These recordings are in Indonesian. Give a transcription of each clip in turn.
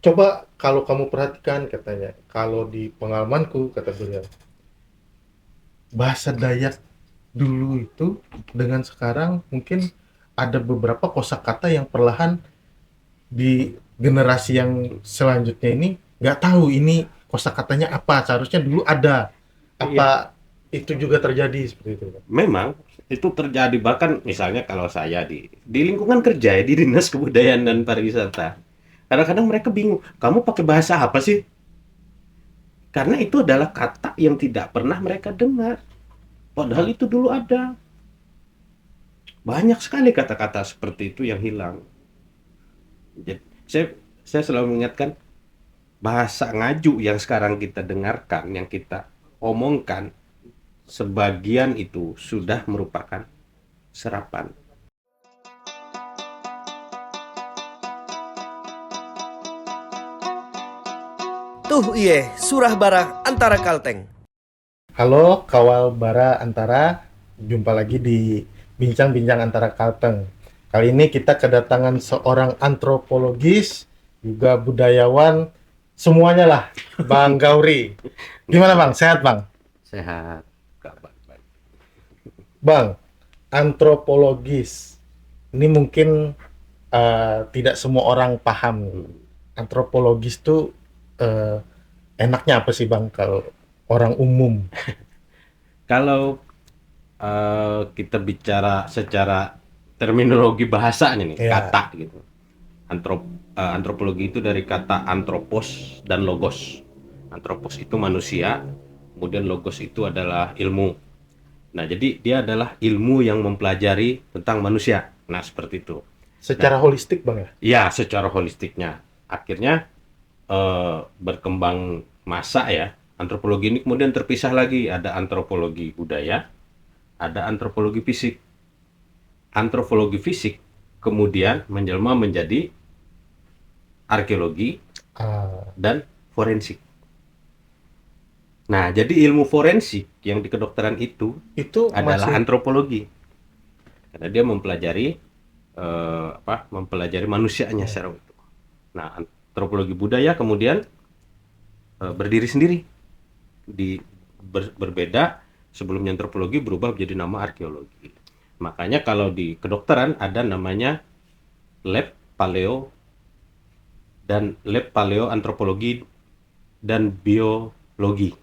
Coba kalau kamu perhatikan katanya, kalau di pengalamanku kata beliau, bahasa Dayak dulu itu dengan sekarang mungkin ada beberapa kosakata yang perlahan di generasi yang selanjutnya ini nggak tahu ini kosakatanya apa. Seharusnya dulu ada. Iya, Apa itu juga terjadi seperti itu, Pak? memang itu terjadi, bahkan misalnya kalau saya di lingkungan kerja ya, di Dinas Kebudayaan dan Pariwisata. Kadang-kadang mereka bingung, "Kamu pakai bahasa apa sih?" Karena itu adalah kata yang tidak pernah mereka dengar. Padahal itu dulu ada. Banyak sekali kata-kata seperti itu yang hilang. Jadi, saya selalu mengingatkan, bahasa ngaju yang sekarang kita dengarkan, yang kita omongkan, sebagian itu sudah merupakan serapan. Tuh iye, surah barah antara kalteng. Halo, kawal bara antara, jumpa lagi di bincang-bincang antara Kalteng. Kali ini kita kedatangan seorang antropologis, juga budayawan, semuanya lah, Bang Gauri. Gimana Bang? Sehat Bang? Sehat, kabar baik. Bang, antropologis. Ini mungkin tidak semua orang paham. Antropologis tuh eh, enaknya apa sih Bang kalau orang umum? Kalau kita bicara secara terminologi bahasanya nih, Ya, kata gitu. Antropologi itu dari kata antropos dan logos. Antropos itu manusia, kemudian logos itu adalah ilmu. Nah, jadi dia adalah ilmu yang mempelajari tentang manusia. Nah, seperti itu. Nah, secara holistik Bang ya? ya secara holistiknya. Akhirnya berkembang masa ya. Antropologi ini kemudian terpisah lagi. Ada antropologi budaya, ada antropologi fisik. Antropologi fisik kemudian menjelma menjadi arkeologi Ah, dan forensik. Nah, jadi ilmu forensik yang di kedokteran itu itu adalah masih antropologi. Karena dia mempelajari mempelajari manusianya ya, secara utuh. Nah, antropologi budaya kemudian berdiri sendiri, berbeda. Sebelumnya antropologi berubah menjadi nama arkeologi. Makanya kalau di kedokteran ada namanya lab paleo lab paleo antropologi dan biologi.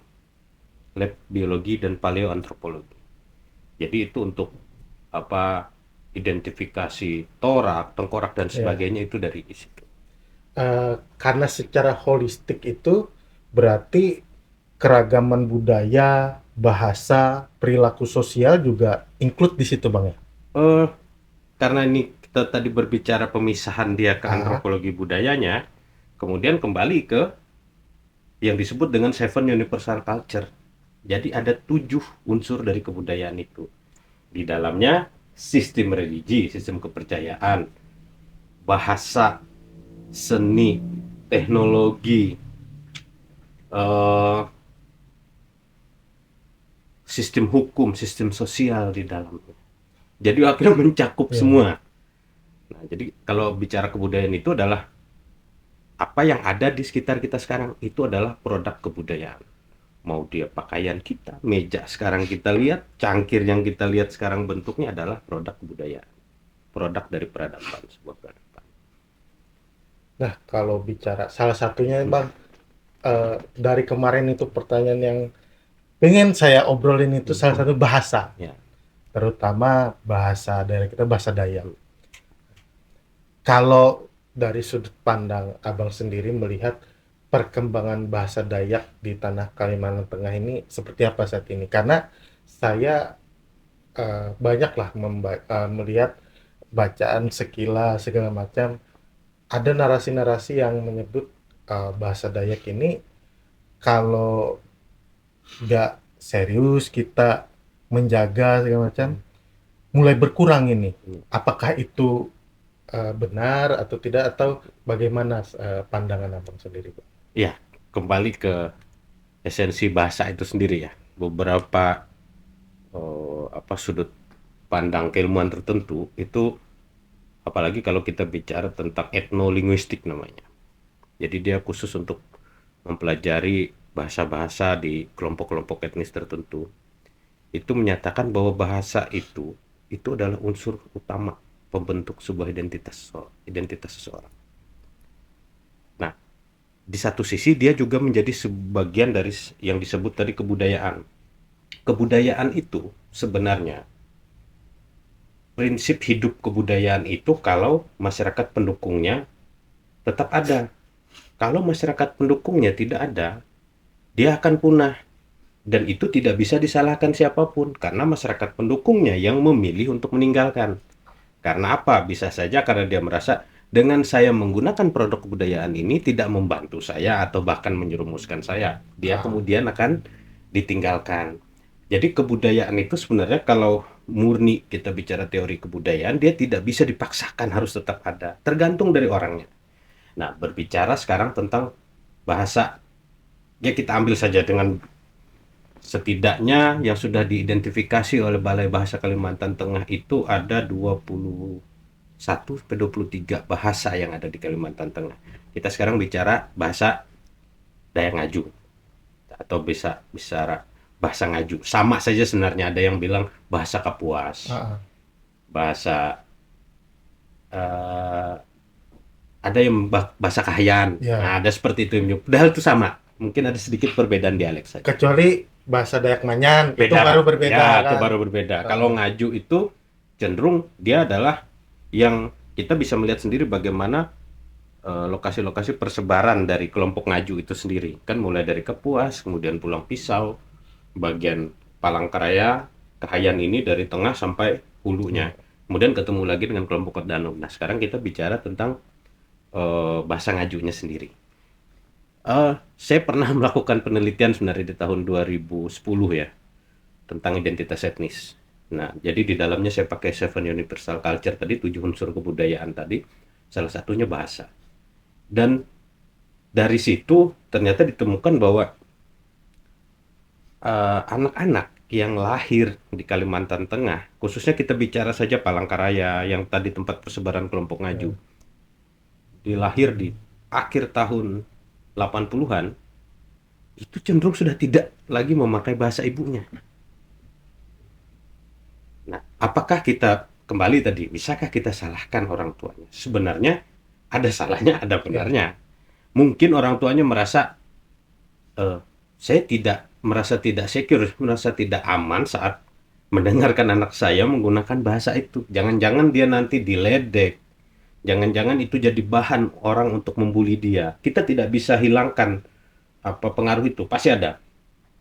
Lab biologi dan paleoantropologi. Jadi itu untuk apa, identifikasi torak, tengkorak dan ya. sebagainya itu dari situ. Karena secara holistik itu berarti keragaman budaya, bahasa, perilaku sosial juga include di situ Bang ya? Eh karena ini kita tadi berbicara pemisahan dia ke Ah, antropologi budayanya, kemudian kembali ke yang disebut dengan Seven Universal Culture. Jadi ada 7 unsur dari kebudayaan itu. Di dalamnya sistem religi, sistem kepercayaan, bahasa, seni, teknologi, eh, sistem hukum, sistem sosial di dalamnya. Jadi akhirnya mencakup ya. semua. Nah, jadi kalau bicara kebudayaan itu adalah apa yang ada di sekitar kita sekarang, itu adalah produk kebudayaan. Mau dia pakaian kita, meja sekarang kita lihat, cangkir yang kita lihat sekarang bentuknya adalah produk kebudayaan. Produk dari peradaban, sebuah peradaban. Nah, kalau bicara salah satunya Bang, dari kemarin itu pertanyaan yang pengen saya obrolin itu salah satu bahasa, Ya. terutama bahasa daerah kita, bahasa Dayak. Kalau dari sudut pandang Abang sendiri melihat perkembangan bahasa Dayak di tanah Kalimantan Tengah ini seperti apa saat ini? Karena saya banyaklah melihat bacaan sekilas segala macam, ada narasi-narasi yang menyebut bahasa Dayak ini kalau nggak serius kita menjaga segala macam mulai berkurang ini. Apakah itu benar atau tidak atau bagaimana pandangan abang sendiri Pak? Ya, kembali ke esensi bahasa itu sendiri ya. Beberapa sudut pandang keilmuan tertentu itu, apalagi kalau kita bicara tentang etnolinguistik namanya. Jadi dia khusus untuk mempelajari bahasa-bahasa di kelompok-kelompok etnis tertentu. Itu menyatakan bahwa bahasa itu adalah unsur utama pembentuk sebuah identitas seseorang. Nah, di satu sisi dia juga menjadi sebagian dari yang disebut tadi kebudayaan. Kebudayaan itu sebenarnya prinsip hidup kebudayaan itu kalau masyarakat pendukungnya tetap ada. Kalau masyarakat pendukungnya tidak ada, dia akan punah. Dan itu tidak bisa disalahkan siapapun karena masyarakat pendukungnya yang memilih untuk meninggalkan. Karena apa? Bisa saja karena dia merasa dengan saya menggunakan produk kebudayaan ini tidak membantu saya atau bahkan menjerumuskan saya. Dia kemudian akan ditinggalkan. Jadi kebudayaan itu sebenarnya kalau murni kita bicara teori kebudayaan, dia tidak bisa dipaksakan harus tetap ada. Tergantung dari orangnya. Nah, berbicara sekarang tentang bahasa, ya kita ambil saja dengan setidaknya yang sudah diidentifikasi oleh Balai Bahasa Kalimantan Tengah itu ada 21-23 bahasa yang ada di Kalimantan Tengah. Kita sekarang bicara bahasa Dayak Ngaju atau bisa bahasa Ngaju. Sama saja sebenarnya, ada yang bilang bahasa Kapuas, bahasa ada yang bahasa Kahayan. Ya. Nah, ada seperti itu. Padahal itu sama. Mungkin ada sedikit perbedaan dialek saja. Kecuali bahasa Dayak Manyan itu Beda. baru berbeda. Ya, kan? itu baru berbeda. Kalau Ngaju itu cenderung dia adalah yang kita bisa melihat sendiri bagaimana lokasi-lokasi persebaran dari kelompok Ngaju itu sendiri. Kan mulai dari Kapuas, kemudian Pulang Pisau, bagian Palangkaraya, Kahayan ini dari tengah sampai hulunya. Kemudian ketemu lagi dengan kelompok Danum. Nah, sekarang kita bicara tentang bahasa Ngajunya sendiri. Saya pernah melakukan penelitian sebenarnya di tahun 2010 ya, tentang identitas etnis. Nah, jadi di dalamnya saya pakai 7 Universal Culture tadi, 7 unsur kebudayaan tadi, salah satunya bahasa. Dan dari situ ternyata ditemukan bahwa anak-anak yang lahir di Kalimantan Tengah, khususnya kita bicara saja Palangkaraya yang tadi tempat persebaran kelompok Ngaju, dilahir di akhir tahun 80-an, itu cenderung sudah tidak lagi memakai bahasa ibunya. Nah, apakah kita kembali tadi, bisakah kita salahkan orang tuanya? Sebenarnya ada salahnya, ada benarnya. Mungkin orang tuanya merasa saya merasa tidak secure, merasa tidak aman saat mendengarkan anak saya menggunakan bahasa itu. Jangan-jangan dia nanti diledek, jangan-jangan itu jadi bahan orang untuk membuli dia. Kita tidak bisa hilangkan pengaruh itu, pasti ada.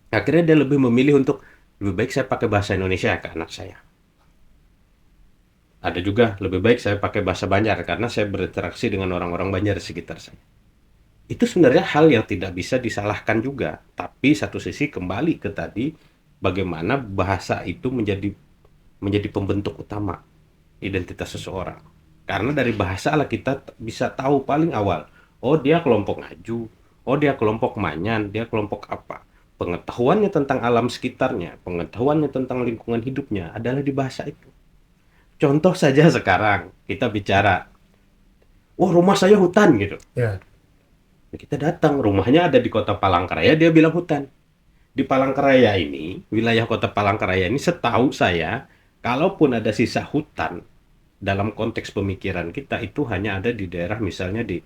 Akhirnya dia lebih memilih untuk lebih baik saya pakai bahasa Indonesia ke anak saya. Ada juga lebih baik saya pakai bahasa Banjar karena saya berinteraksi dengan orang-orang Banjar di sekitar saya. Itu sebenarnya hal yang tidak bisa disalahkan juga. Tapi satu sisi kembali ke tadi, bagaimana bahasa itu menjadi pembentuk utama identitas seseorang. Karena dari bahasa lah kita bisa tahu paling awal, oh dia kelompok Ngaju, oh dia kelompok Manyan, dia kelompok apa. Pengetahuannya tentang alam sekitarnya, pengetahuannya tentang lingkungan hidupnya adalah di bahasa itu. Contoh saja sekarang kita bicara, oh rumah saya hutan gitu. Ya. Kita datang, rumahnya ada di kota Palangkaraya, dia bilang hutan. Di Palangkaraya ini, wilayah kota Palangkaraya ini setahu saya, kalaupun ada sisa hutan, dalam konteks pemikiran kita itu hanya ada di daerah misalnya di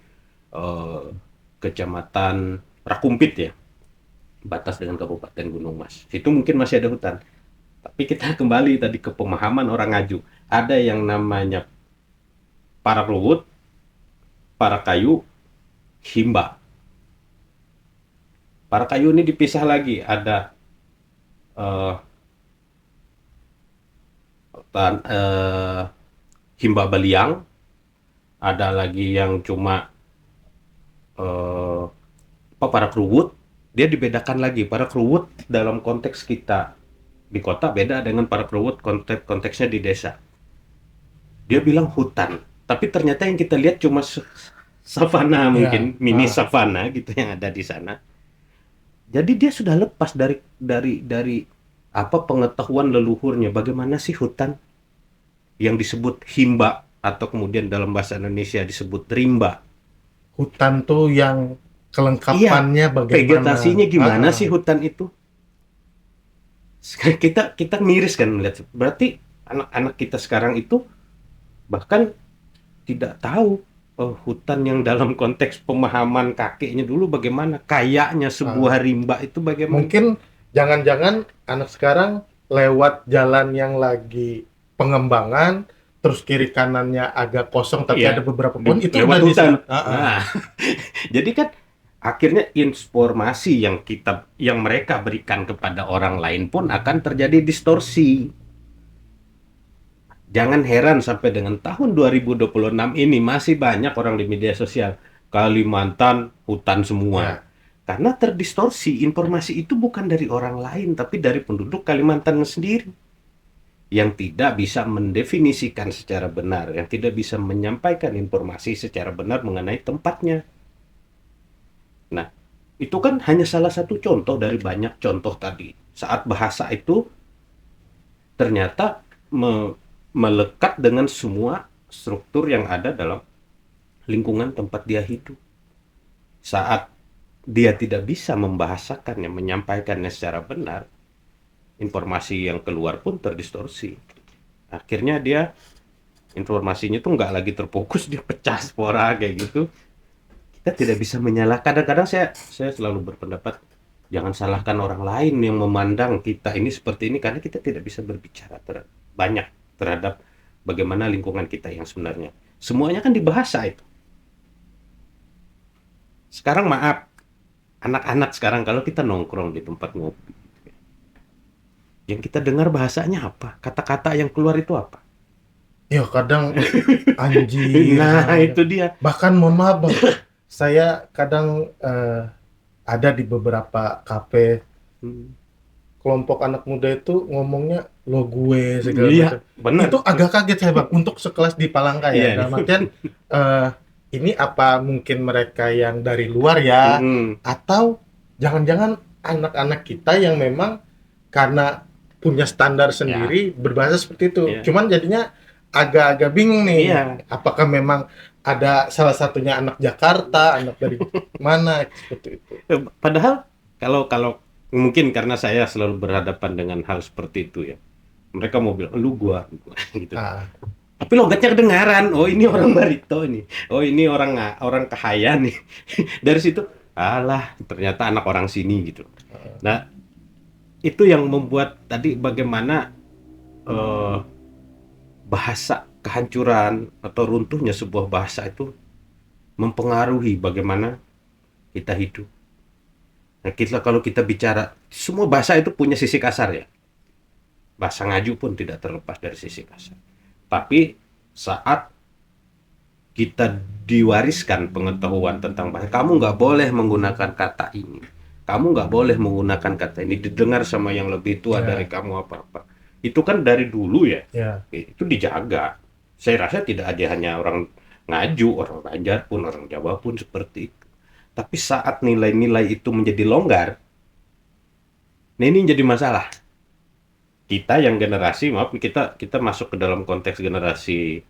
Kecamatan Rakumpit ya, batas dengan Kabupaten Gunung Mas. Itu mungkin masih ada hutan. Tapi kita kembali tadi ke pemahaman orang Ngaju. Ada yang namanya Parak Luwut, Parak Kayu, Himba. Parak Kayu ini dipisah lagi. Ada Himba Baliang, ada lagi yang cuma Parak Ruwut. Dia dibedakan lagi. Parak Ruwut dalam konteks kita di kota beda dengan Parak Ruwut konteksnya di desa. Dia bilang hutan, tapi ternyata yang kita lihat cuma savana, mungkin mini savana gitu yang ada di sana. Jadi dia sudah lepas dari apa pengetahuan leluhurnya, bagaimana sih hutan yang disebut himba atau kemudian dalam bahasa Indonesia disebut rimba. hutan tuh yang kelengkapannya bagaimana. Vegetasinya gimana Ah, sih hutan itu? Sekarang kita miris kan melihat. Berarti anak-anak kita sekarang itu bahkan tidak tahu hutan yang dalam konteks pemahaman kakeknya dulu bagaimana, kayaknya ah. sebuah rimba itu bagaimana. Mungkin jangan-jangan anak sekarang lewat jalan yang lagi pengembangan, terus kiri kanannya agak kosong tapi Iya, ada beberapa pohon, itu lewat udah hutan. ah. Nah, jadi kan akhirnya informasi yang mereka berikan kepada orang lain pun akan terjadi distorsi. Jangan heran sampai dengan tahun 2026 ini masih banyak orang di media sosial Kalimantan hutan semua. Ya, Karena terdistorsi, informasi itu bukan dari orang lain tapi dari penduduk Kalimantan sendiri yang tidak bisa mendefinisikan secara benar, yang tidak bisa menyampaikan informasi secara benar mengenai tempatnya. Nah, itu kan hanya salah satu contoh dari banyak contoh tadi. Saat bahasa itu ternyata melekat dengan semua struktur yang ada dalam lingkungan tempat dia hidup. Saat dia tidak bisa membahasakannya, menyampaikannya secara benar, informasi yang keluar pun terdistorsi. Akhirnya dia informasinya tuh nggak lagi terfokus, dia pecah spora kayak gitu. Kita tidak bisa menyalahkan. Kadang-kadang saya selalu berpendapat jangan salahkan orang lain yang memandang kita ini seperti ini karena kita tidak bisa berbicara banyak terhadap bagaimana lingkungan kita yang sebenarnya. Semuanya kan di bahasa itu. Sekarang maaf, anak-anak sekarang kalau kita nongkrong di tempat ngopi, yang kita dengar bahasanya apa? Kata-kata yang keluar itu apa? ya kadang anjir. Nah, itu dia. Bahkan mohon maaf Bang, saya kadang ada di beberapa kafe, Hmm, kelompok anak muda itu ngomongnya lo gue segala Iya, macam. benar. Itu agak kaget saya Bang untuk sekelas di Palangka ya. Iya. Dalam artian eh, ini apa mungkin mereka yang dari luar ya, Mm-mm. atau jangan-jangan anak-anak kita yang memang karena punya standar Ya, sendiri berbahasa seperti itu. iya. Cuman jadinya agak-agak bingung nih. Iya. Apakah memang ada salah satunya anak Jakarta, anak dari mana seperti itu. Padahal kalau kalau mungkin karena saya selalu berhadapan dengan hal seperti itu ya. Mereka mau bilang lu gua gitu. Ah, Tapi logatnya kedengaran. Oh, ini orang Barito ini. Oh, ini orang Kahayan nih. Dari situ, alah, ternyata anak orang sini gitu. Nah, itu yang membuat tadi bagaimana eh, bahasa kehancuran atau runtuhnya sebuah bahasa itu mempengaruhi bagaimana kita hidup. Nah, kalau kita bicara, semua bahasa itu punya sisi kasar ya. Bahasa ngaju pun tidak terlepas dari sisi kasar. Tapi saat kita diwariskan pengetahuan tentang bahasa, kamu nggak boleh menggunakan kata ini. Kamu nggak boleh menggunakan kata ini. Didengar sama yang lebih tua ya, dari kamu apa-apa. Itu kan dari dulu ya. ya. Itu dijaga. Saya rasa tidak ada hanya orang ngaju, orang Banjar pun, orang Jawa pun seperti itu. Tapi saat nilai-nilai itu menjadi longgar, nah ini jadi masalah. Kita yang generasi, maaf kita masuk ke dalam konteks generasi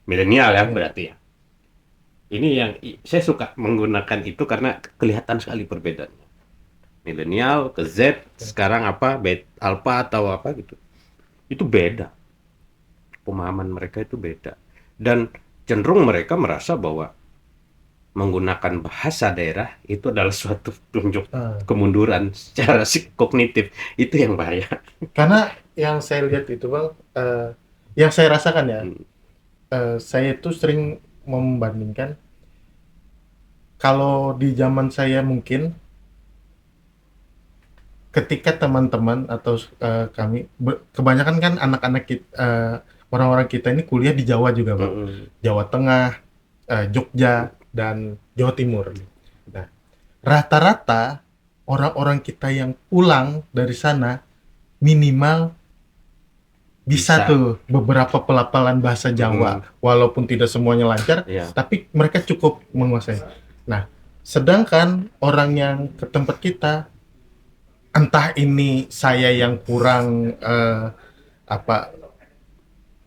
milenial ya berarti ya. Ini yang saya suka menggunakan itu karena kelihatan sekali perbedaannya. Milenial ke Z, sekarang apa, alpha atau apa gitu. Itu beda. Pemahaman mereka itu beda. Dan cenderung mereka merasa bahwa menggunakan bahasa daerah itu adalah suatu tunjuk Ah. kemunduran secara kognitif. Itu yang bahaya. Karena yang saya lihat itu Bang, yang saya rasakan ya, Hmm. saya itu sering membandingkan kalau di zaman saya mungkin ketika teman-teman atau kami kebanyakan kan anak-anak kita, orang-orang kita ini kuliah di Jawa juga Bang, Mm-mm. Jawa Tengah, Jogja dan Jawa Timur. Nah, rata-rata orang-orang kita yang pulang dari sana minimal bisa Bisa. tuh beberapa pelafalan bahasa Jawa, walaupun tidak semuanya lancar, Ya. tapi mereka cukup menguasai. Nah, sedangkan orang yang ke tempat kita, entah ini saya yang kurang apa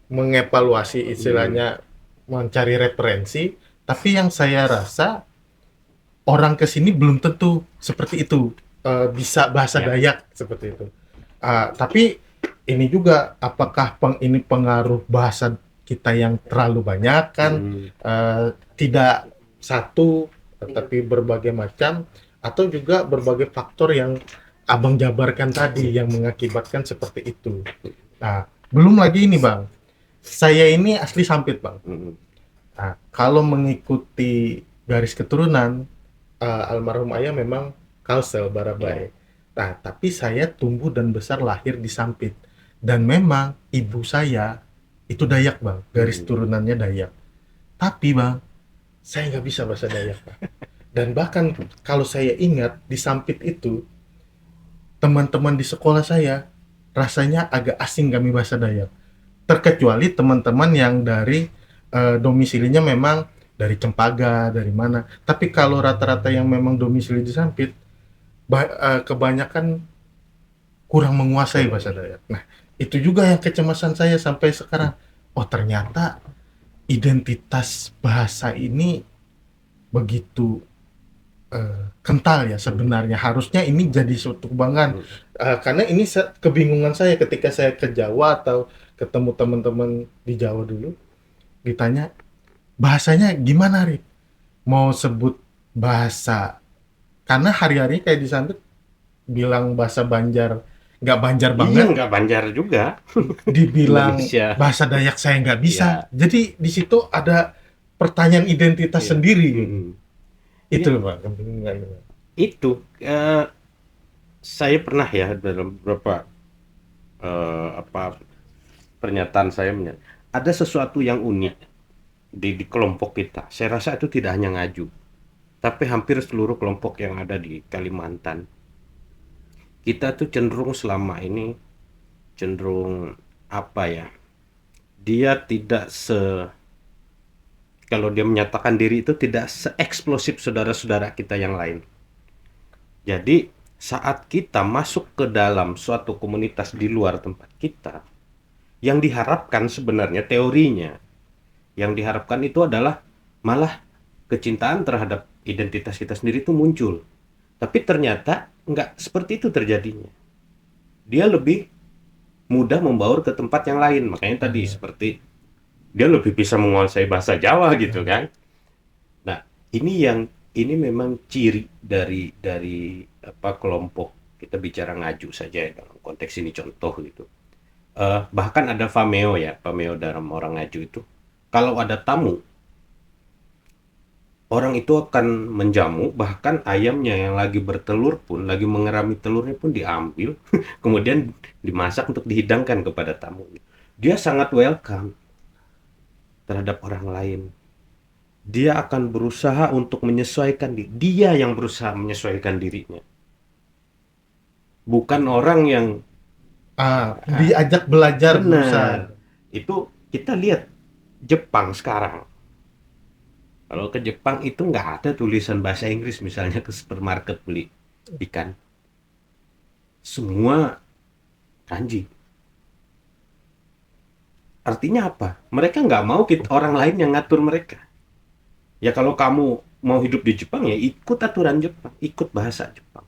mengevaluasi istilahnya, mencari referensi, Tapi yang saya rasa orang ke sini belum tentu seperti itu, bisa bahasa Ya. Dayak seperti itu. Tapi ini juga apakah ini pengaruh bahasa kita yang terlalu banyak kan, tidak satu, tetapi berbagai macam, atau juga berbagai faktor yang Abang jabarkan tadi yang mengakibatkan seperti itu. Nah, belum lagi ini Bang, saya ini asli Sampit Bang. Nah, kalau mengikuti garis keturunan, almarhum ayah memang Kalsel Barabai. Nah, tapi saya tumbuh dan besar lahir di Sampit. Dan memang ibu saya itu Dayak Bang, garis turunannya Dayak. Tapi Bang, saya nggak bisa bahasa Dayak Bang. Dan bahkan kalau saya ingat di Sampit itu, teman-teman di sekolah saya rasanya agak asing kami bahasa Dayak. Terkecuali teman-teman yang dari domisilinya memang dari Cempaka, dari mana. Tapi kalau rata-rata yang memang domisili di Sampit, kebanyakan kurang menguasai bahasa Dayak. Nah, itu juga yang kecemasan saya sampai sekarang. Oh, ternyata identitas bahasa ini begitu kental ya sebenarnya. Harusnya ini jadi suatu kebanggaan. Karena ini kebingungan saya ketika saya ke Jawa atau ketemu teman-teman di Jawa dulu, ditanya bahasanya gimana Rik? Mau sebut bahasa, karena hari-hari kayak di Santet bilang bahasa Banjar nggak Banjar Iya, banget, nggak Banjar juga. dibilang Indonesia. bahasa Dayak saya nggak bisa. Iya. Jadi di situ ada pertanyaan identitas Iya. sendiri. Itu Iya. loh Pak kebingungan. Itu saya pernah ya dalam beberapa pernyataan saya ada sesuatu yang unik di kelompok kita. Saya rasa itu tidak hanya Ngaju, tapi hampir seluruh kelompok yang ada di Kalimantan. Kita tuh cenderung selama ini apa ya? Dia tidak kalau dia menyatakan diri itu tidak seeksplosif saudara-saudara kita yang lain. Jadi saat kita masuk ke dalam suatu komunitas di luar tempat kita, yang diharapkan sebenarnya teorinya, yang diharapkan itu adalah malah kecintaan terhadap identitas kita sendiri itu muncul. Tapi ternyata nggak seperti itu terjadinya. Dia lebih mudah membaur ke tempat yang lain. Makanya tadi seperti dia lebih bisa menguasai bahasa Jawa gitu kan. Nah, ini memang ciri dari kelompok, kita bicara Ngaju saja ya, dalam konteks ini contoh gitu. Bahkan ada pameo dalam orang Ngaju itu. Kalau ada tamu, orang itu akan menjamu, bahkan ayamnya yang lagi bertelur pun, lagi mengerami telurnya pun diambil, kemudian dimasak untuk dihidangkan kepada tamu. Dia sangat welcome terhadap orang lain. Dia akan berusaha untuk menyesuaikan diri. Dia yang berusaha menyesuaikan dirinya. Bukan orang yang diajak belajar. Benar. Itu kita lihat Jepang sekarang. Kalau ke Jepang itu nggak ada tulisan bahasa Inggris, misalnya ke supermarket beli ikan. Semua kanji. Artinya apa? Mereka nggak mau orang lain yang ngatur mereka. Ya kalau kamu mau hidup di Jepang ya ikut aturan Jepang, ikut bahasa Jepang.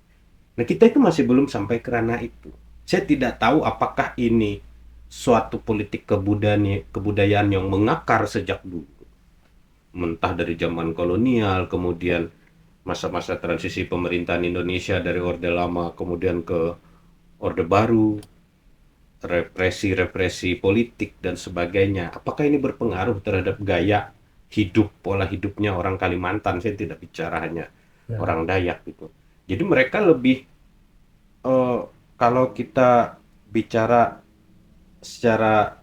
Nah kita itu masih belum sampai ke ranah itu. Saya tidak tahu apakah ini suatu politik kebudayaan yang mengakar sejak dulu. Mentah dari zaman kolonial, kemudian masa-masa transisi pemerintahan Indonesia dari Orde Lama kemudian ke Orde Baru, represi politik dan sebagainya. Apakah ini berpengaruh terhadap gaya hidup, pola hidupnya orang Kalimantan? Saya tidak bicara hanya orang Dayak gitu. Jadi mereka lebih kalau kita bicara secara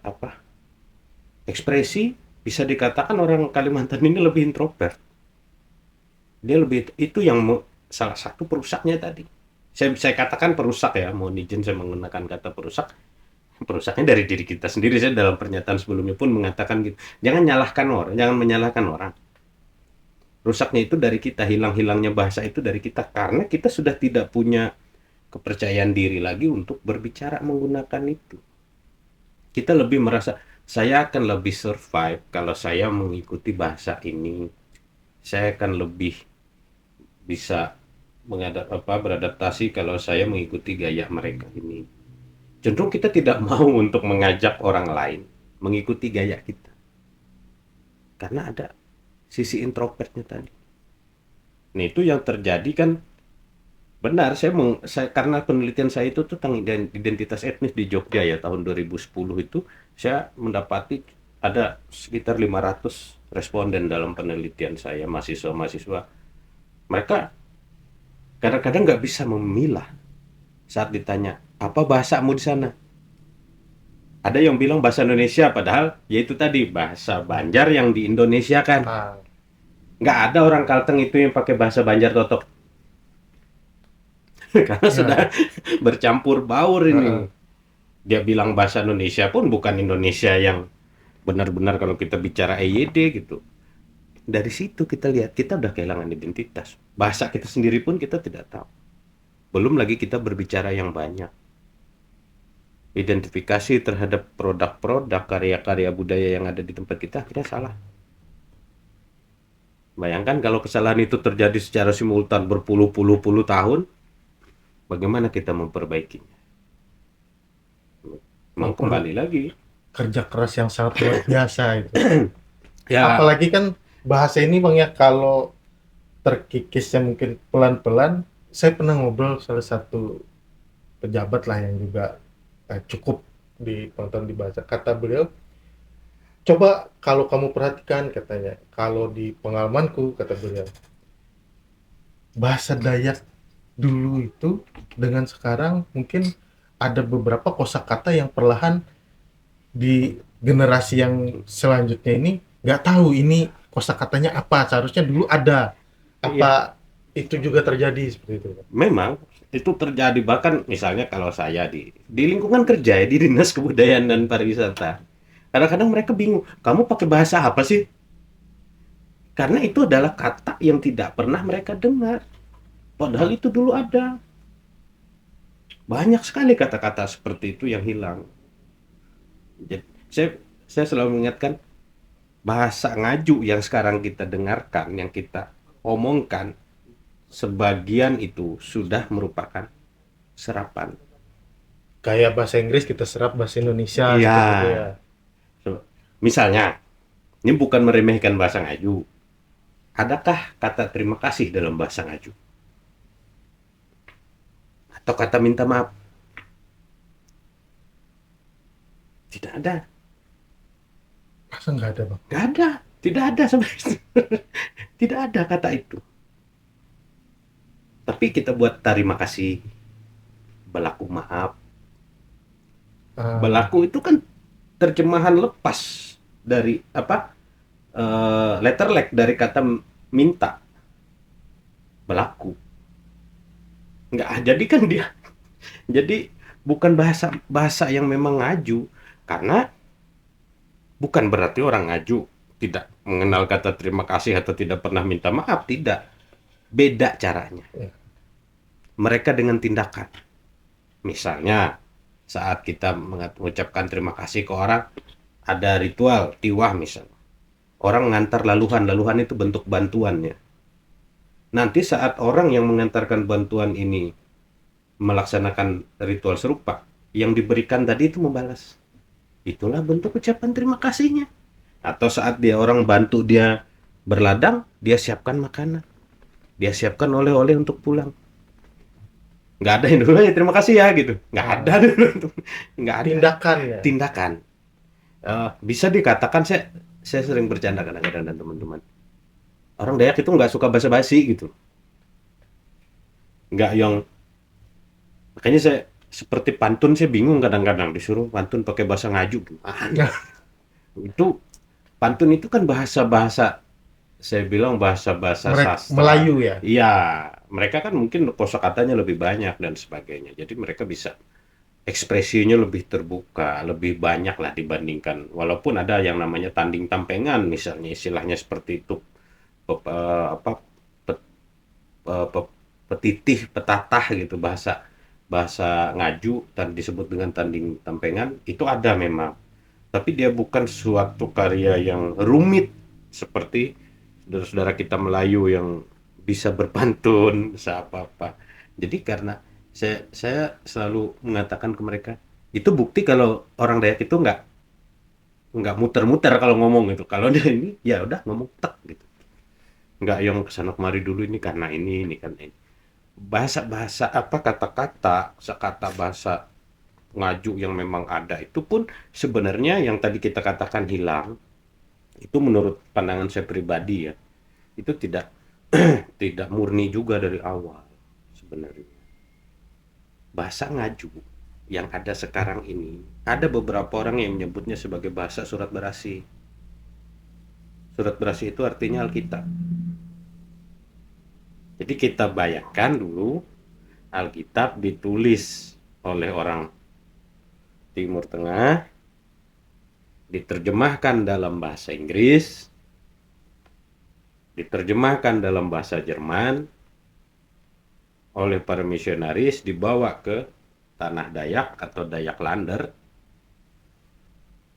ekspresi, bisa dikatakan orang Kalimantan ini lebih introvert. Dia lebih, itu yang salah satu perusaknya tadi. Saya katakan perusak ya, mohon izin saya menggunakan kata perusak. Perusaknya dari diri kita sendiri. Saya dalam pernyataan sebelumnya pun mengatakan gitu. Jangan menyalahkan orang. Rusaknya itu dari kita, hilangnya bahasa itu dari kita, karena kita sudah tidak punya kepercayaan diri lagi untuk berbicara menggunakan itu. Kita lebih merasa saya akan lebih survive kalau saya mengikuti bahasa ini. saya akan lebih bisa beradaptasi kalau saya mengikuti gaya mereka ini. Cenderung kita tidak mau untuk mengajak orang lain mengikuti gaya kita. Karena ada sisi introvertnya tadi. Nah, itu yang terjadi kan benar. Saya karena penelitian saya itu tentang identitas etnis di Jogja ya tahun 2010 itu saya mendapati ada sekitar 500 responden dalam penelitian saya, mahasiswa-mahasiswa. Mereka kadang-kadang nggak bisa memilah saat ditanya apa bahasamu di sana. Ada yang bilang bahasa Indonesia, padahal yaitu tadi bahasa Banjar yang di Indonesia kan. Ah, Nggak ada orang Kalteng itu yang pakai bahasa Banjar totok. Karena sudah bercampur baur ini. Heeh. Dia bilang bahasa Indonesia pun bukan Indonesia yang benar-benar kalau kita bicara EYD gitu. Dari situ kita lihat kita udah kehilangan identitas. Bahasa kita sendiri pun kita tidak tahu. Belum lagi kita berbicara yang banyak. Identifikasi terhadap produk-produk karya-karya budaya yang ada di tempat kita akhirnya salah. Bayangkan kalau kesalahan itu terjadi secara simultan berpuluh-puluh tahun, bagaimana kita memperbaikinya? Memang kembali lagi. Kerja keras yang sangat luar biasa itu. Ya, Apalagi kan bahasa ini Bang ya, kalau terkikisnya mungkin pelan-pelan. Saya pernah ngobrol salah satu pejabat lah yang juga cukup ditonton di bahasa. Kata beliau, coba kalau kamu perhatikan, katanya, kalau di pengalamanku, kata beliau, bahasa Dayak dulu itu dengan sekarang mungkin ada beberapa kosakata yang perlahan di generasi yang selanjutnya ini nggak tahu ini kosakatanya apa. Seharusnya dulu ada. Apa itu juga terjadi seperti itu? memang itu terjadi, bahkan misalnya kalau saya di lingkungan kerja ya, di Dinas Kebudayaan dan Pariwisata. Kadang-kadang mereka bingung, kamu pakai bahasa apa sih? Karena itu adalah kata yang tidak pernah mereka dengar. Padahal itu dulu ada. Banyak sekali kata-kata seperti itu yang hilang. Jadi, saya selalu mengingatkan bahasa ngaju yang sekarang kita dengarkan, yang kita omongkan, sebagian itu sudah merupakan serapan. Kayak bahasa Inggris kita serap bahasa Indonesia Iya. seperti itu ya. Misalnya, ini bukan meremehkan bahasa ngaju. Adakah kata terima kasih dalam bahasa ngaju? Atau kata minta maaf? Tidak ada. Masa nggak ada Bang? Nggak ada. Tidak ada sebenarnya. Tidak ada kata itu. Tapi kita buat terima kasih, belaku maaf. Belaku itu kan terjemahan lepas dari letter leg dari kata minta. Belaku. Nggak, jadi kan dia jadi bukan bahasa yang memang ngaju, karena bukan berarti orang ngaju tidak mengenal kata terima kasih atau tidak pernah minta maaf, tidak. Beda caranya. Mereka dengan tindakan. Misalnya saat kita mengucapkan terima kasih ke orang, ada ritual tiwah misalnya. Orang mengantar laluhan itu bentuk bantuannya. Nanti saat orang yang mengantarkan bantuan ini melaksanakan ritual serupa, yang diberikan tadi itu membalas. Itulah bentuk ucapan terima kasihnya. Atau saat orang bantu dia berladang, dia siapkan makanan. Dia siapkan oleh-oleh untuk pulang. Nggak ada yang dulu ya terima kasih ya gitu. Nggak ada dulu. Nggak ada. Tindakan ya. Tindakan. Bisa dikatakan, saya sering bercanda kadang-kadang dan teman-teman. Orang Dayak itu nggak suka basa-basi gitu. Nggak yang, makanya saya seperti pantun, saya bingung kadang-kadang disuruh pantun pakai bahasa ngaju gimana. Itu pantun itu kan bahasa-bahasa, saya bilang bahasa-bahasa sastra. Melayu ya. Iya, mereka kan mungkin kosakatanya lebih banyak dan sebagainya. Jadi mereka bisa ekspresinya lebih terbuka, lebih banyak lah dibandingkan. Walaupun ada yang namanya tanding tampengan misalnya, istilahnya seperti itu. Petitih, petatah gitu, bahasa ngaju dan disebut dengan tanding tampengan, itu ada memang. Tapi dia bukan suatu karya yang rumit seperti saudara-saudara kita Melayu yang bisa berpantun, bisa apa-apa. Jadi karena saya selalu mengatakan ke mereka, itu bukti kalau orang Dayak itu nggak muter-muter kalau ngomong gitu. Kalau dia ini ya udah ngomong tek gitu. Nggak yang kesana kemari dulu, ini karena ini karena ini. Bahasa-bahasa apa, kata-kata, kata bahasa ngaju yang memang ada itu pun sebenarnya yang tadi kita katakan hilang, itu menurut pandangan saya pribadi ya, itu tidak tidak murni juga dari awal sebenarnya. Bahasa ngaju yang ada sekarang ini, ada beberapa orang yang menyebutnya sebagai bahasa surat berasi. Surat berasi itu artinya Alkitab. Jadi kita bayangkan dulu, Alkitab ditulis oleh orang Timur Tengah, diterjemahkan dalam bahasa Inggris, diterjemahkan dalam bahasa Jerman oleh para misionaris, dibawa ke tanah Dayak atau Dayak Lander,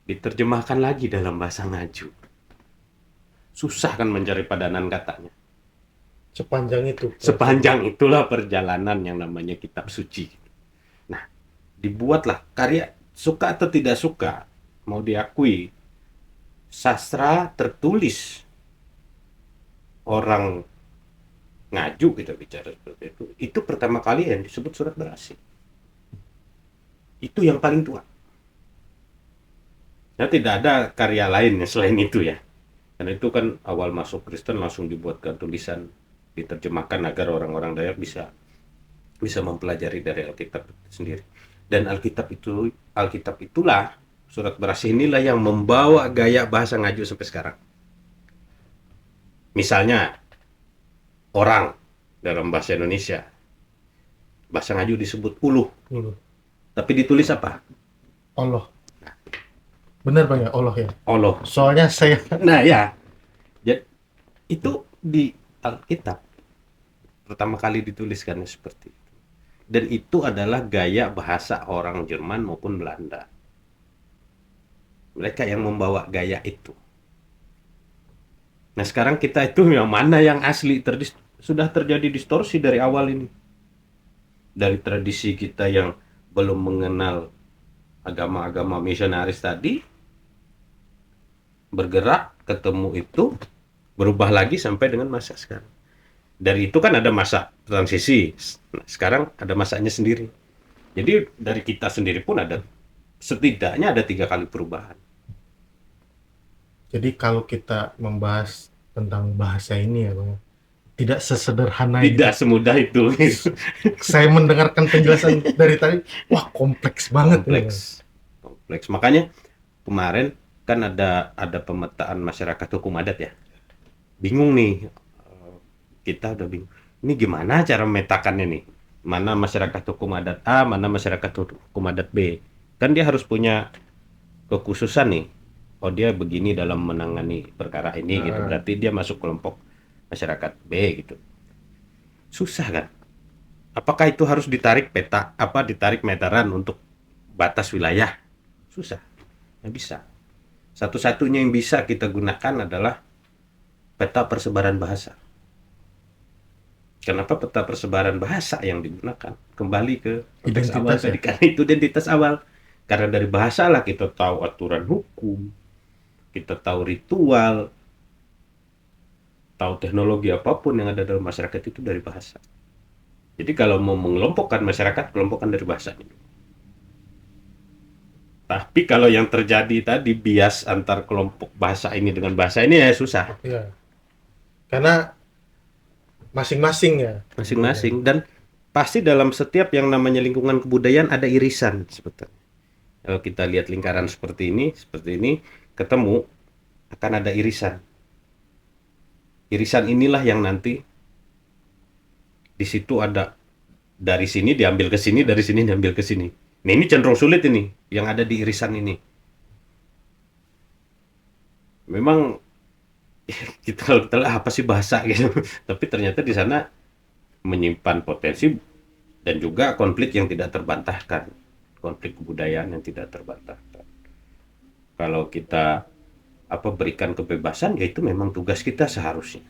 diterjemahkan lagi dalam bahasa ngaju. Susah kan mencari padanan katanya. Sepanjang itu. Sepanjang itulah perjalanan yang namanya kitab suci. Nah, dibuatlah karya, suka atau tidak suka, mau diakui, sastra tertulis orang ngaju, kita bicara seperti itu pertama kali yang disebut surat berasi. Itu yang paling tua. Ya, tidak ada karya lain selain itu ya. Karena itu kan awal masuk Kristen langsung dibuatkan tulisan, diterjemahkan agar orang-orang Dayak bisa mempelajari dari Alkitab sendiri. Dan Alkitab itulah, surat berasi inilah yang membawa gaya bahasa ngaju sampai sekarang. Misalnya orang dalam bahasa Indonesia, bahasa ngaju disebut uluh, tapi ditulis apa? Allah. Benar Bang ya, Allah ya. Allah. Soalnya saya Nah ya, jadi itu di Alkitab pertama kali dituliskannya seperti itu. Dan itu adalah gaya bahasa orang Jerman maupun Belanda. Mereka yang membawa gaya itu. Nah sekarang kita itu yang mana yang asli, sudah terjadi distorsi dari awal ini. Dari tradisi kita yang belum mengenal agama-agama misionaris tadi, bergerak, ketemu itu, berubah lagi sampai dengan masa sekarang. Dari itu kan ada masa transisi, nah, sekarang ada masanya sendiri. Jadi dari kita sendiri pun ada, setidaknya ada 3 kali perubahan. Jadi kalau kita membahas tentang bahasa ini ya Bang, tidak sesederhana Tidak semudah itu. Saya mendengarkan penjelasan dari tadi, wah kompleks banget. Kompleks. Makanya kemarin kan ada pemetaan masyarakat hukum adat ya. Bingung nih, kita udah bingung. Ini gimana cara memetakannya nih? Mana masyarakat hukum adat A, mana masyarakat hukum adat B. Kan dia harus punya kekhususan nih. Oh dia begini dalam menangani perkara ini gitu. Berarti dia masuk kelompok masyarakat B gitu. Susah kan? Apakah itu harus ditarik ditarik meteran untuk batas wilayah? Susah. Nggak bisa. Satu-satunya yang bisa kita gunakan adalah peta persebaran bahasa. Kenapa peta persebaran bahasa yang digunakan? Kembali ke konteks awal tadi, karena itu identitas awal. Karena dari bahasa lah kita tahu aturan hukum, kita tahu ritual, tahu teknologi apapun yang ada dalam masyarakat itu dari bahasa. Jadi kalau mau mengelompokkan masyarakat, kelompokkan dari bahasanya. Tapi kalau yang terjadi tadi bias antar kelompok bahasa ini dengan bahasa ini ya susah. Ya. Karena masing-masing ya. Masing-masing, dan pasti dalam setiap yang namanya lingkungan kebudayaan ada irisan sebetulnya. Kalau kita lihat lingkaran seperti ini, ketemu akan ada irisan. Irisan inilah yang nanti di situ ada, dari sini diambil ke sini, dari sini diambil ke sini. Nah ini cenderung sulit ini, yang ada di irisan ini. Memang kita apa sih bahasa gitu, tapi ternyata di sana menyimpan potensi dan juga konflik yang tidak terbantahkan, konflik kebudayaan yang tidak terbantahkan. Kalau kita berikan kebebasan, ya itu memang tugas kita seharusnya.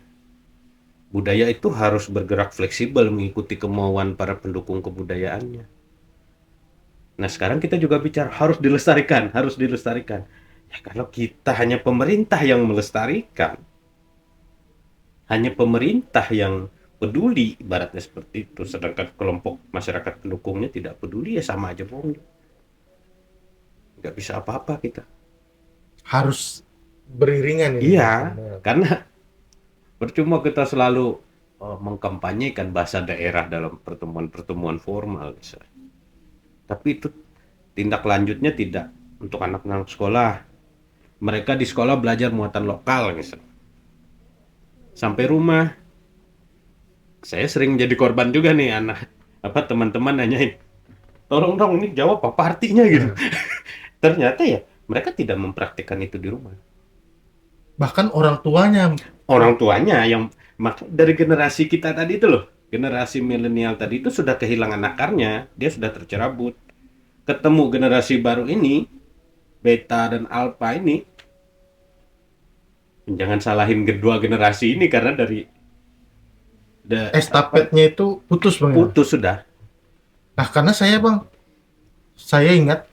Budaya itu harus bergerak fleksibel mengikuti kemauan para pendukung kebudayaannya. Nah, sekarang kita juga bicara harus dilestarikan, harus dilestarikan. Ya, kalau kita hanya pemerintah yang melestarikan, hanya pemerintah yang peduli, ibaratnya seperti itu, sedangkan kelompok masyarakat pendukungnya tidak peduli, ya sama aja bohong. Nggak bisa apa-apa kita. Harus beriringan ini. Iya, karena percuma kita selalu mengkampanyekan bahasa daerah dalam pertemuan-pertemuan formal, misalnya. Tapi itu tindak lanjutnya tidak untuk anak-anak sekolah. Mereka di sekolah belajar muatan lokal, misalnya. Sampai rumah, saya sering jadi korban juga nih, teman-teman nanyain, tolong dong ini jawab apa artinya gitu. Ternyata ya mereka tidak mempraktikkan itu di rumah. Bahkan orang tuanya yang dari generasi kita tadi itu loh, generasi milenial tadi itu sudah kehilangan akarnya, dia sudah tercerabut. Ketemu generasi baru ini, beta dan alpha ini, jangan salahin kedua generasi ini karena dari estafetnya itu putus Bang. Putus sudah. Nah, karena saya ingat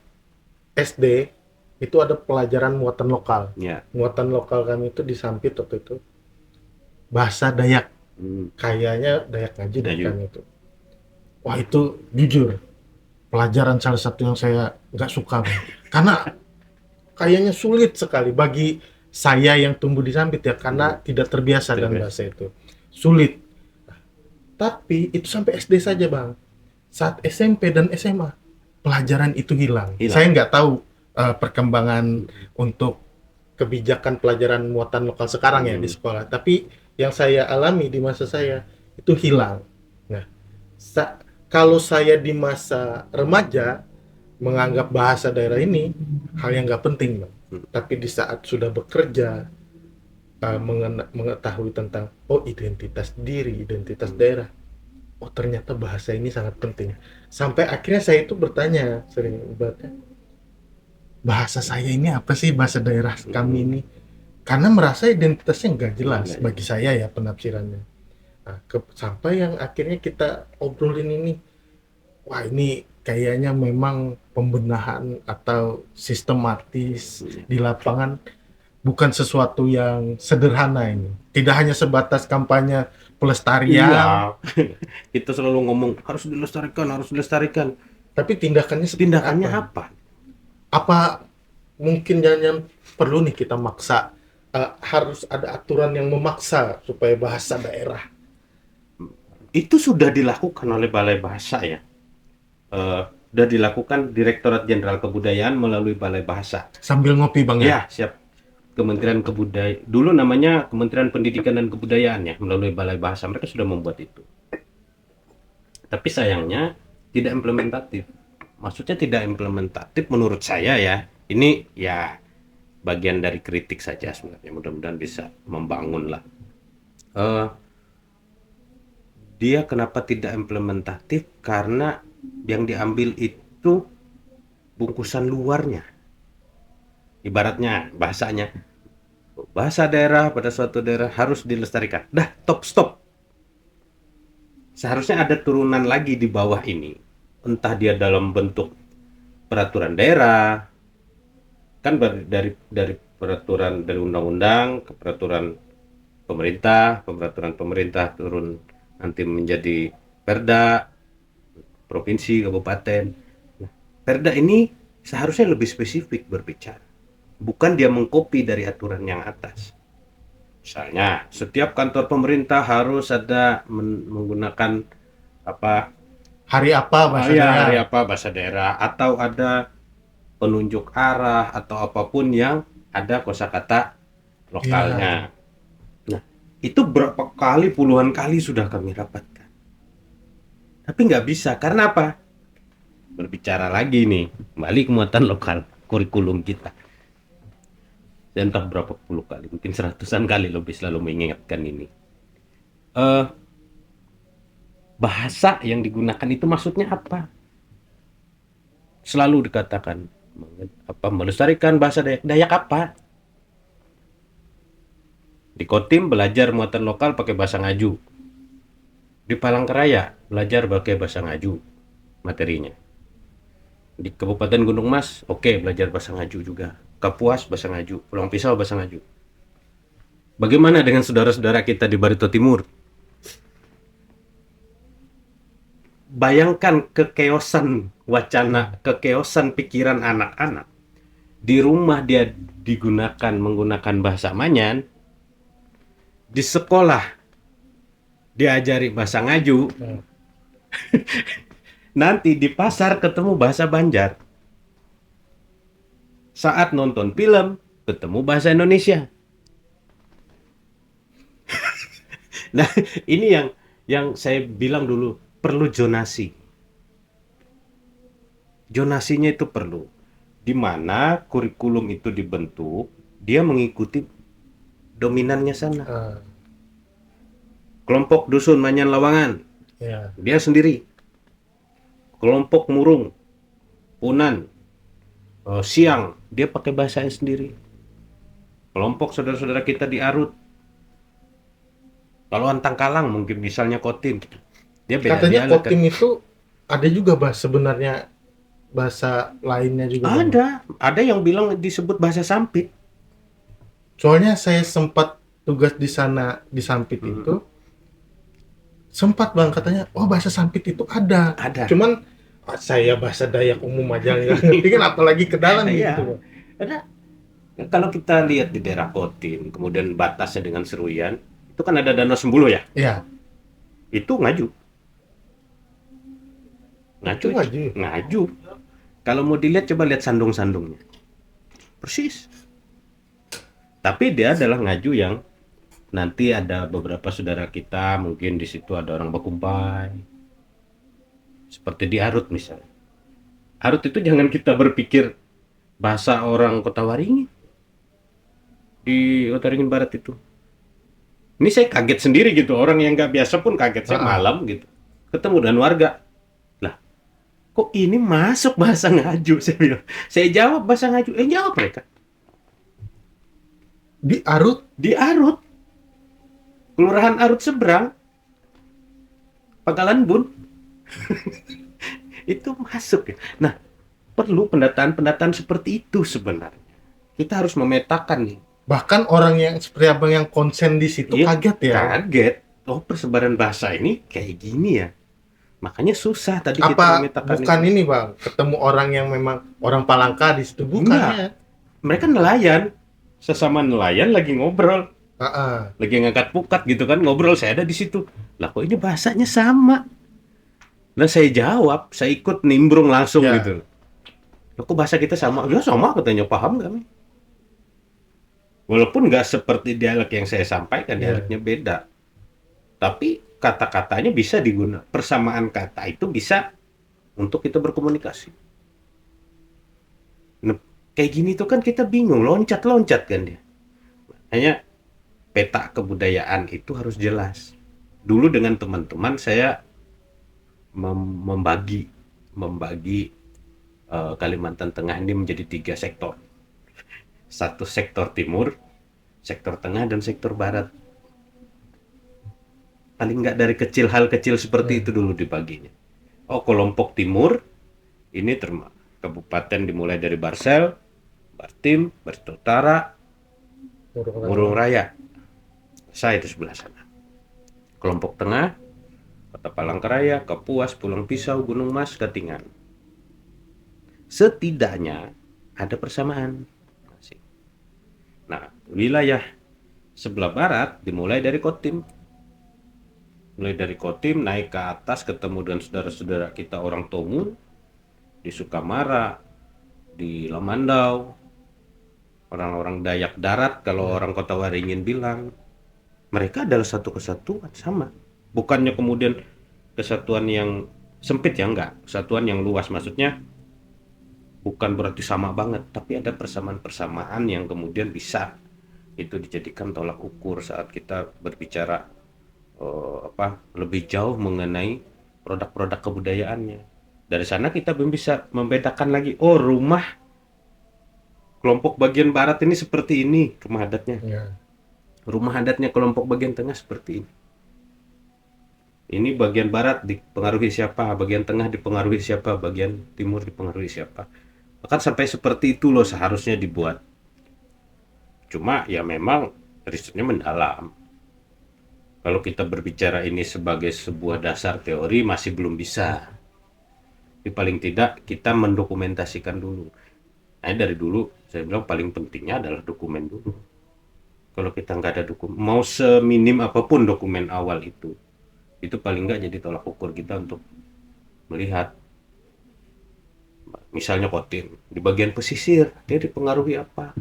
SD itu ada pelajaran muatan lokal. Ya. Muatan lokal kami itu di Sampit waktu itu bahasa Dayak. Kayaknya Dayak Ngaji kami itu. Wah, itu jujur pelajaran salah satu yang saya nggak suka, Bang. Karena kayaknya sulit sekali bagi saya yang tumbuh di Sampit ya, karena tidak terbiasa dengan bahasa itu. Sulit. Tapi itu sampai SD saja, Bang. Saat SMP dan SMA pelajaran itu hilang. Saya nggak tahu perkembangan untuk kebijakan pelajaran muatan lokal sekarang ya di sekolah. Tapi yang saya alami di masa saya itu hilang. Nah, kalau saya di masa remaja menganggap bahasa daerah ini hal yang nggak penting, Bang. Tapi di saat sudah bekerja, mengetahui tentang identitas diri, identitas daerah, ternyata bahasa ini sangat penting. Sampai akhirnya saya itu bertanya sering, bahasa saya ini apa sih, bahasa daerah kami ini? Karena merasa identitasnya nggak jelas bagi saya ya penafsirannya. Nah, sampai yang akhirnya kita obrolin ini, wah ini kayaknya memang pembenahan atau sistematis di lapangan bukan sesuatu yang sederhana ini. Tidak hanya sebatas kampanye pelestarian. Iya. Kita selalu ngomong harus dilestarikan. Tapi tindakannya apa? Apa mungkin yang perlu nih kita maksa, harus ada aturan yang memaksa supaya bahasa daerah. Itu sudah dilakukan oleh Balai Bahasa ya. Sudah dilakukan Direktorat Jenderal Kebudayaan melalui Balai Bahasa. Sambil ngopi Bang ya? Siap. Kementerian Kebudayaan, dulu namanya Kementerian Pendidikan dan Kebudayaan ya, melalui Balai Bahasa mereka sudah membuat itu. Tapi sayangnya tidak implementatif. Maksudnya tidak implementatif menurut saya ya. Ini ya bagian dari kritik saja sebenarnya. Mudah-mudahan bisa membangun lah. Dia kenapa tidak implementatif? Karena yang diambil itu bungkusan luarnya. Ibaratnya bahasanya, bahasa daerah pada suatu daerah harus dilestarikan. Dah, stop. Seharusnya ada turunan lagi di bawah ini. Entah dia dalam bentuk peraturan daerah, kan dari peraturan dari undang-undang ke peraturan pemerintah turun nanti menjadi perda provinsi, kabupaten. Nah, perda ini seharusnya lebih spesifik berbicara. Bukan dia mengkopi dari aturan yang atas. Misalnya, setiap kantor pemerintah harus ada menggunakan hari apa bahasa daerah, atau ada penunjuk arah atau apapun yang ada kosakata lokalnya. Nah, itu berapa kali, puluhan kali sudah kami rapatkan. Tapi nggak bisa, karena apa? Berbicara lagi nih, kembali ke muatan lokal, kurikulum kita. Saya entah berapa puluh kali, mungkin 100-an kali lebih selalu mengingatkan ini. Bahasa yang digunakan itu maksudnya apa? Selalu dikatakan melestarikan bahasa Dayak. Dayak apa? Di Kotim belajar muatan lokal pakai bahasa Ngaju. Di Palangkaraya belajar pakai bahasa Ngaju materinya. Di Kabupaten Gunung Mas, oke, belajar bahasa Ngaju juga. Kapuas bahasa Ngaju, Pulang Pisau bahasa Ngaju. Bagaimana dengan saudara-saudara kita di Barito Timur? Bayangkan kekeosan wacana, kekeosan pikiran anak-anak. Di rumah dia menggunakan bahasa Manyan, di sekolah diajari bahasa Ngaju, nanti di pasar ketemu bahasa Banjar. Saat nonton film, ketemu bahasa Indonesia. Nah, ini yang saya bilang dulu, perlu zonasi. Zonasinya itu perlu. Di mana kurikulum itu dibentuk, dia mengikuti dominannya sana. Kelompok dusun Manyan Lawangan, Ya. dia sendiri. Kelompok Murung, Punan, Siang, dia pakai bahasanya sendiri. Kelompok saudara-saudara kita di Arut, kalau Antangkalang mungkin misalnya Kotim, dia beda Katanya dialek, Kotim itu ada juga sebenarnya bahasa lainnya juga. Bang. ada yang bilang disebut bahasa Sampit. Soalnya saya sempat tugas di sana di Sampit itu, sempat Bang katanya, oh bahasa Sampit itu ada. Cuman saya bahasa Dayak umum aja nggak ngerti kan, apalagi ke dalam Iya. gitu. Bang. Ada. Kalau kita lihat di daerah Kotim, kemudian batasnya dengan Seruyan, itu kan ada Danau Sembulu ya. Iya. Itu Ngaju. Ngaju. Kalau mau dilihat, coba lihat sandung-sandungnya. Persis. Tapi dia adalah Ngaju yang nanti ada beberapa saudara kita, mungkin di situ ada orang Bakumpai. Seperti di Arut misalnya. Arut itu jangan kita berpikir bahasa orang Kota Waringin. Di Kota Waringin Barat itu. Ini saya kaget sendiri gitu. Orang yang nggak biasa pun kaget. Saya malam gitu. Ketemu dengan warga. Lah, kok ini masuk bahasa Ngaju? Saya bilang. Saya jawab bahasa Ngaju. Jawab mereka. Di Arut? Di Arut. Kelurahan Arut seberang. Pangkalan Bun. Itu masuk ya. Nah, perlu pendataan-pendataan seperti itu sebenarnya. Kita harus memetakan nih. Bahkan orang yang seperti abang yang konsen di situ kaget ya. Kaget. Oh, persebaran bahasa ini kayak gini ya. Makanya susah tadi kita memetakan. Bukan ini Bang, ketemu orang yang memang orang Palangka di situ, bukan ya? Mereka nelayan. Sesama nelayan lagi ngobrol. Lagi ngangkat pukat gitu kan, ngobrol, saya ada di situ. Lah kok ini bahasanya sama? Nah saya jawab, saya ikut nimbrung langsung gitu. Lah kok bahasa kita sama? Ya sama katanya, paham nggak? Walaupun nggak seperti dialek yang saya sampaikan, dialeknya beda. Tapi kata-katanya bisa digunakan. Persamaan kata itu bisa untuk kita berkomunikasi. Nah, kayak gini tuh kan kita bingung, loncat-loncat kan dia. Hanya peta kebudayaan itu harus jelas. Dulu dengan teman-teman saya membagi Kalimantan Tengah ini menjadi 3 sektor. Satu sektor timur, sektor tengah, dan sektor barat. Paling nggak dari kecil, hal kecil seperti itu dulu dibaginya. Oh, kelompok timur ini kabupaten dimulai dari Barsel, Bartim, Barito Utara, Murung Raya. Saya di sebelah sana. Kelompok tengah, Kota Palangkaraya, Kapuas, Pulang Pisau, Gunung Mas, Katingan. Setidaknya ada persamaan. Nah, wilayah sebelah barat dimulai dari Kotim. Mulai dari Kotim naik ke atas ketemu dengan saudara-saudara kita orang Tomun di Sukamara, di Lamandau, orang-orang Dayak Darat kalau orang Kota Waringin bilang. Mereka adalah satu kesatuan sama. Bukannya kemudian kesatuan yang sempit ya, enggak. Kesatuan yang luas, maksudnya bukan berarti sama banget, tapi ada persamaan-persamaan yang kemudian bisa itu dijadikan tolak ukur saat kita berbicara lebih jauh mengenai produk-produk kebudayaannya. Dari sana kita bisa membedakan lagi, oh rumah kelompok bagian barat ini seperti ini rumah adatnya. Rumah adatnya kelompok bagian tengah seperti ini. Ini bagian barat dipengaruhi siapa, bagian tengah dipengaruhi siapa, bagian timur dipengaruhi siapa. Bahkan sampai seperti itu loh seharusnya dibuat. Cuma ya memang risetnya mendalam. Kalau kita berbicara ini sebagai sebuah dasar teori masih belum bisa. Tapi paling tidak kita mendokumentasikan dulu. Nah, dari dulu saya bilang paling pentingnya adalah dokumen dulu. Kalau kita nggak ada dokumen, mau seminim apapun dokumen awal itu paling nggak jadi tolak ukur kita untuk melihat. Misalnya Kotim di bagian pesisir, dia dipengaruhi apa?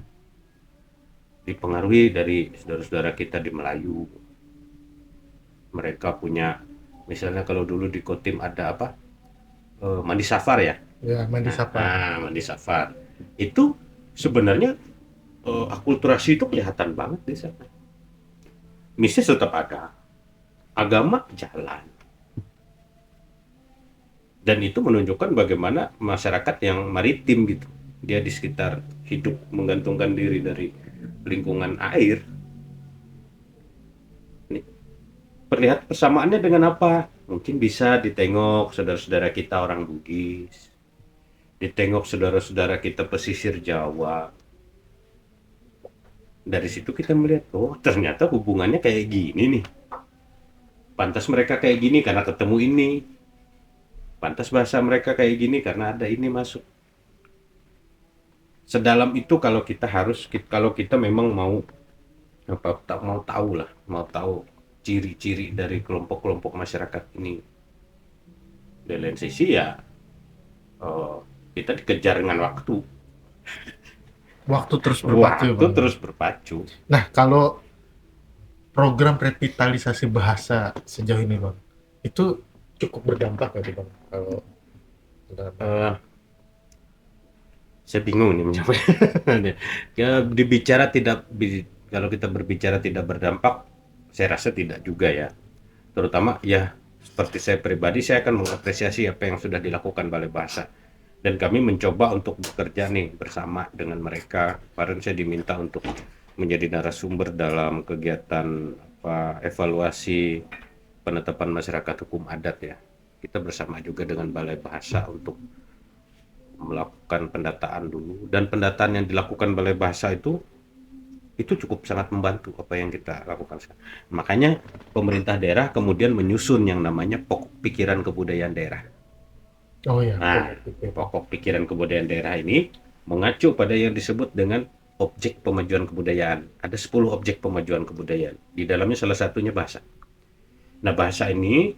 Dipengaruhi dari saudara-saudara kita di Melayu. Mereka punya, misalnya kalau dulu di Kotim ada apa? Mandi Safar ya. Ya, Mandi Safar. Mandi Safar. Itu sebenarnya akulturasi itu kelihatan banget di sana. Mistis tetap ada, agama jalan, dan itu menunjukkan bagaimana masyarakat yang maritim gitu, dia di sekitar hidup menggantungkan diri dari lingkungan air. Ini perlihat persamaannya dengan apa? Mungkin bisa ditengok saudara-saudara kita orang Bugis, ditengok saudara-saudara kita pesisir Jawa. Dari situ kita melihat, oh ternyata hubungannya kayak gini nih. Pantas mereka kayak gini karena ketemu ini. Pantas bahasa mereka kayak gini karena ada ini masuk. Sedalam itu kalau kita memang mau tahu ciri-ciri dari kelompok-kelompok masyarakat ini. Dari lain sisi ya kita dikejar dengan waktu. Waktu terus berpacu. Nah, kalau program revitalisasi bahasa sejauh ini, Bang, itu cukup berdampak nggak sih, Bang? Kalau saya bingung nih menjawabnya. Kalau kita berbicara tidak berdampak, saya rasa tidak juga ya. Terutama ya seperti saya pribadi, saya akan mengapresiasi apa yang sudah dilakukan Balai Bahasa. Dan kami mencoba untuk bekerja nih bersama dengan mereka. Kemarin saya diminta untuk menjadi narasumber dalam kegiatan evaluasi penetapan masyarakat hukum adat ya. Kita bersama juga dengan Balai Bahasa untuk melakukan pendataan dulu. Dan pendataan yang dilakukan Balai Bahasa itu cukup sangat membantu apa yang kita lakukan. Makanya pemerintah daerah kemudian menyusun yang namanya pokok pikiran kebudayaan daerah. Oh ya. Nah, pokok pikiran kebudayaan daerah ini mengacu pada yang disebut dengan objek pemajuan kebudayaan. Ada 10 objek pemajuan kebudayaan. Di dalamnya salah satunya bahasa. Nah, bahasa ini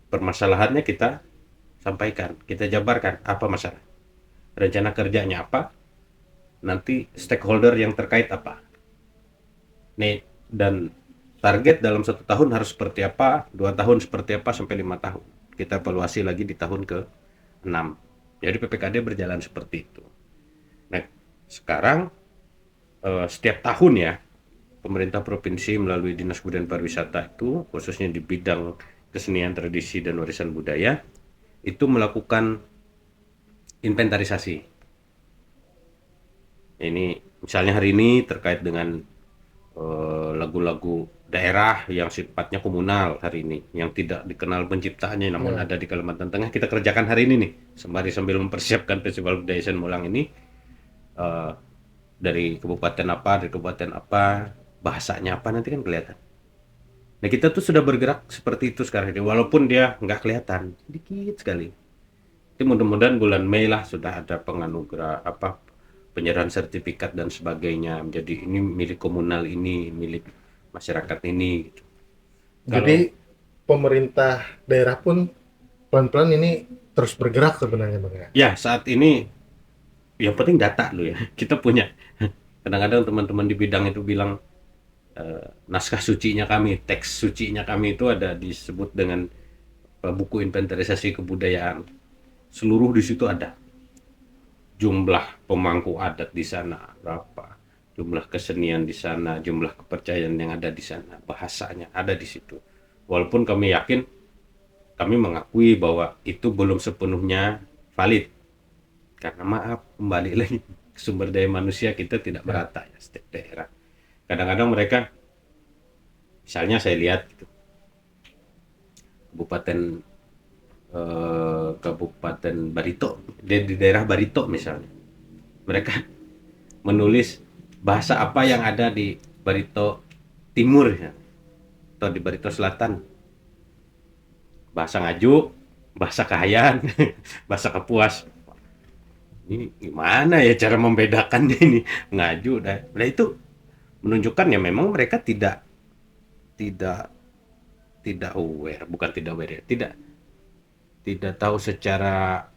permasalahannya kita sampaikan, kita jabarkan apa masalah. Rencana kerjanya apa? Nanti stakeholder yang terkait apa? Nih, dan target dalam 1 tahun harus seperti apa, 2 tahun seperti apa, sampai 5 tahun. Kita evaluasi lagi di tahun ke-6. Jadi PPKD berjalan seperti itu. Nah, sekarang setiap tahun ya, pemerintah provinsi melalui Dinas Kebudayaan Pariwisata itu, khususnya di bidang kesenian, tradisi, dan warisan budaya, itu melakukan inventarisasi. Ini misalnya hari ini terkait dengan lagu-lagu daerah yang sifatnya komunal hari ini, yang tidak dikenal penciptanya namun ada di Kalimantan Tengah, kita kerjakan hari ini nih, sembari sambil mempersiapkan Festival Budaya Sen Molang ini. Dari kabupaten apa, bahasanya apa, nanti kan kelihatan. Nah, kita tuh sudah bergerak seperti itu sekarang ini, walaupun dia nggak kelihatan, sedikit sekali. Jadi mudah-mudahan bulan Mei lah sudah ada penyerahan sertifikat dan sebagainya, menjadi ini milik komunal, ini milik masyarakat ini gitu. Jadi pemerintah daerah pun pelan-pelan ini terus bergerak sebenarnya, Bang ya. Ya, saat ini yang penting data lu ya. Kita punya, kadang-kadang teman-teman di bidang itu bilang naskah sucinya kami, teks sucinya kami itu ada disebut dengan buku inventarisasi kebudayaan. Seluruh di situ ada. Jumlah pemangku adat di sana berapa, jumlah kesenian di sana, jumlah kepercayaan yang ada di sana, bahasanya ada di situ. Walaupun kami yakin, kami mengakui bahwa itu belum sepenuhnya valid. Karena maaf, kembali lagi, sumber daya manusia kita tidak merata ya setiap daerah. Kadang-kadang mereka Misalnya saya lihat gitu, Kabupaten Kabupaten Barito, di daerah Barito misalnya, mereka menulis bahasa apa yang ada di Barito Timur ya, atau di Barito Selatan, bahasa Ngaju, bahasa Kahayan, bahasa Kapuas. Ini gimana ya cara membedakannya ini? Ngaju nah itu menunjukkan ya memang mereka tidak tidak aware, bukan tidak aware ya, tidak tahu secara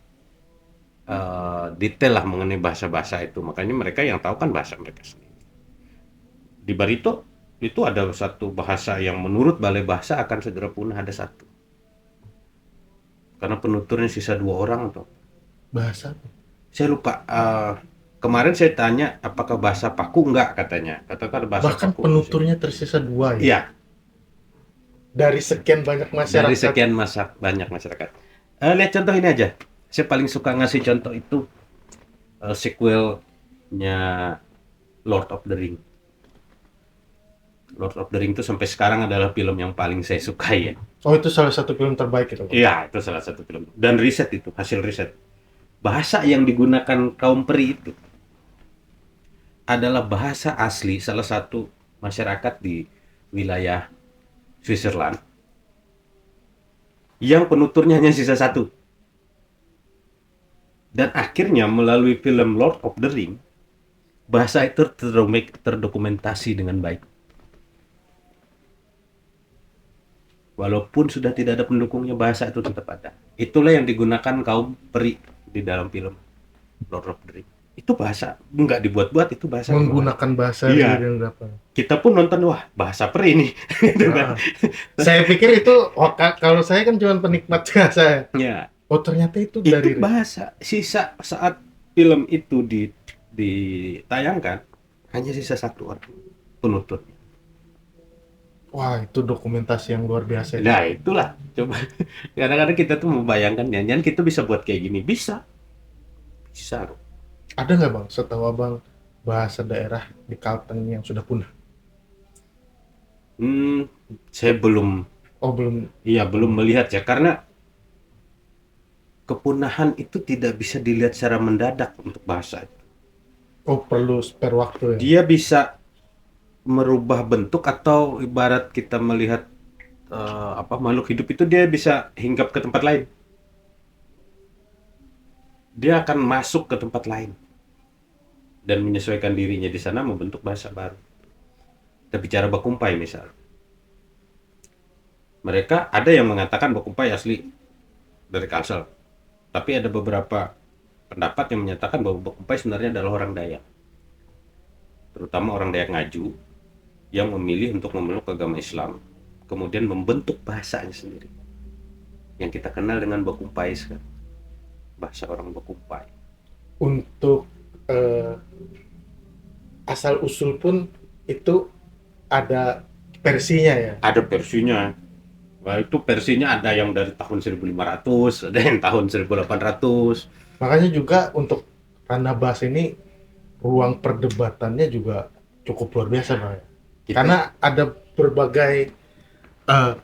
detail lah mengenai bahasa-bahasa itu. Makanya mereka yang tahu kan bahasa mereka sendiri. Di Barito itu ada satu bahasa yang menurut Balai Bahasa akan segera punah, ada satu. Karena penuturnya sisa 2 orang tuh. Bahasa Saya lupa. Kemarin saya tanya apakah bahasa Paku, enggak katanya. Katakan bahasa bahkan Paku. penuturnya tersisa 2 ya. Iya, Dari sekian banyak masyarakat. dari sekian banyak masyarakat. Lihat contoh ini aja. Saya paling suka ngasih contoh itu sequelnya Lord of the Ring. Lord of the Ring itu sampai sekarang adalah film yang paling saya sukai ya. Oh, itu salah satu film terbaik itu. Iya, itu salah satu film. Dan riset itu, hasil riset. Bahasa yang digunakan kaum peri itu adalah bahasa asli salah satu masyarakat di wilayah Switzerland yang penuturnya hanya sisa 1. Dan akhirnya melalui film Lord of the Ring, bahasa itu terdokumentasi dengan baik. Walaupun sudah tidak ada pendukungnya, bahasa itu tetap ada. Itulah yang digunakan kaum peri di dalam film Lord of the Ring. Itu bahasa, nggak dibuat-buat, itu bahasa. Menggunakan bahasa Iya. yang berapa? Kita pun nonton, wah bahasa peri nih. Gitu kan. Saya pikir itu, kalau saya kan cuma penikmat bahasa. Ya, Oh, ternyata itu itu dari bahasa. Sisa saat film itu ditayangkan, hanya sisa 1 orang penutur. Wah, itu dokumentasi yang luar biasa. Nah itulah, coba kadang-kadang kita tuh membayangkan nyanyian kita bisa buat kayak gini, bisa loh. Ada nggak Bang, setahu Abang, bahasa daerah di Kalteng yang sudah punah? Saya belum Oh, belum. belum melihat ya, karena kepunahan itu tidak bisa dilihat secara mendadak untuk bahasa itu. Oh, perlu spare waktu ya? Dia bisa merubah bentuk, atau ibarat kita melihat makhluk hidup itu, dia bisa hinggap ke tempat lain. Dia akan masuk ke tempat lain dan menyesuaikan dirinya di sana, membentuk bahasa baru. Kita bicara Bakumpai misal. Mereka ada yang mengatakan Bakumpai asli dari Kalsel. Tapi ada beberapa pendapat yang menyatakan bahwa Bakumpai sebenarnya adalah orang Dayak. Terutama orang Dayak Ngaju yang memilih untuk memeluk agama Islam, kemudian membentuk bahasanya sendiri. Yang kita kenal dengan Bakumpai sekarang. Bahasa orang Bakumpai. Untuk asal usul pun itu ada versinya ya? Ada versinya. Wah, itu versinya ada yang dari tahun 1500, ada yang tahun 1800. Makanya juga untuk ranah bahasa ini ruang perdebatannya juga cukup luar biasa Bang. Karena ada berbagai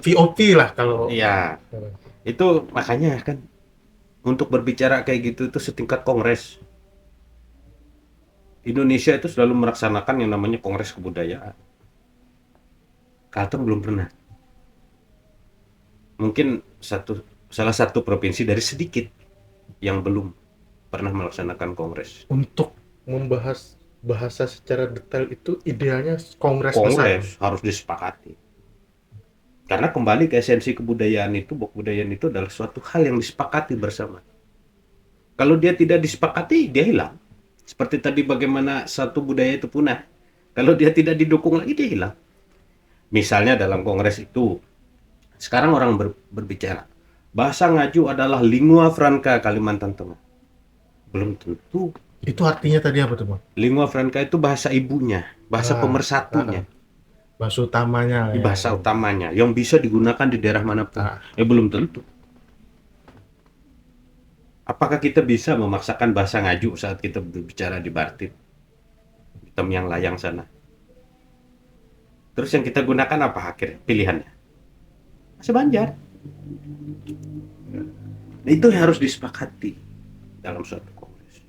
VOP lah kalau. Iya. Itu makanya kan untuk berbicara kayak gitu itu setingkat kongres. Indonesia itu selalu melaksanakan yang namanya kongres kebudayaan. Kalteng belum pernah. Mungkin salah satu provinsi dari sedikit yang belum pernah melaksanakan kongres. Untuk membahas bahasa secara detail itu idealnya kongres besar. Harus disepakati. Karena kembali ke esensi kebudayaan itu adalah suatu hal yang disepakati bersama. Kalau dia tidak disepakati, dia hilang. Seperti tadi bagaimana satu budaya itu punah. Kalau dia tidak didukung lagi, dia hilang. Misalnya dalam kongres itu, sekarang orang berbicara, bahasa Ngaju adalah lingua franca Kalimantan Tengah. Belum tentu. Itu artinya tadi apa tuh Bang? Lingua franca itu bahasa ibunya, bahasa pemersatunya. Bahasa utamanya. Bahasa utamanya, yang bisa digunakan di daerah manapun. Belum tentu. Apakah kita bisa memaksakan bahasa Ngaju saat kita berbicara di Bartit, di Temyang Layang sana? Terus yang kita gunakan apa akhirnya pilihannya? Bahasa Banjar. Nah, itu yang harus disepakati dalam suatu kongres.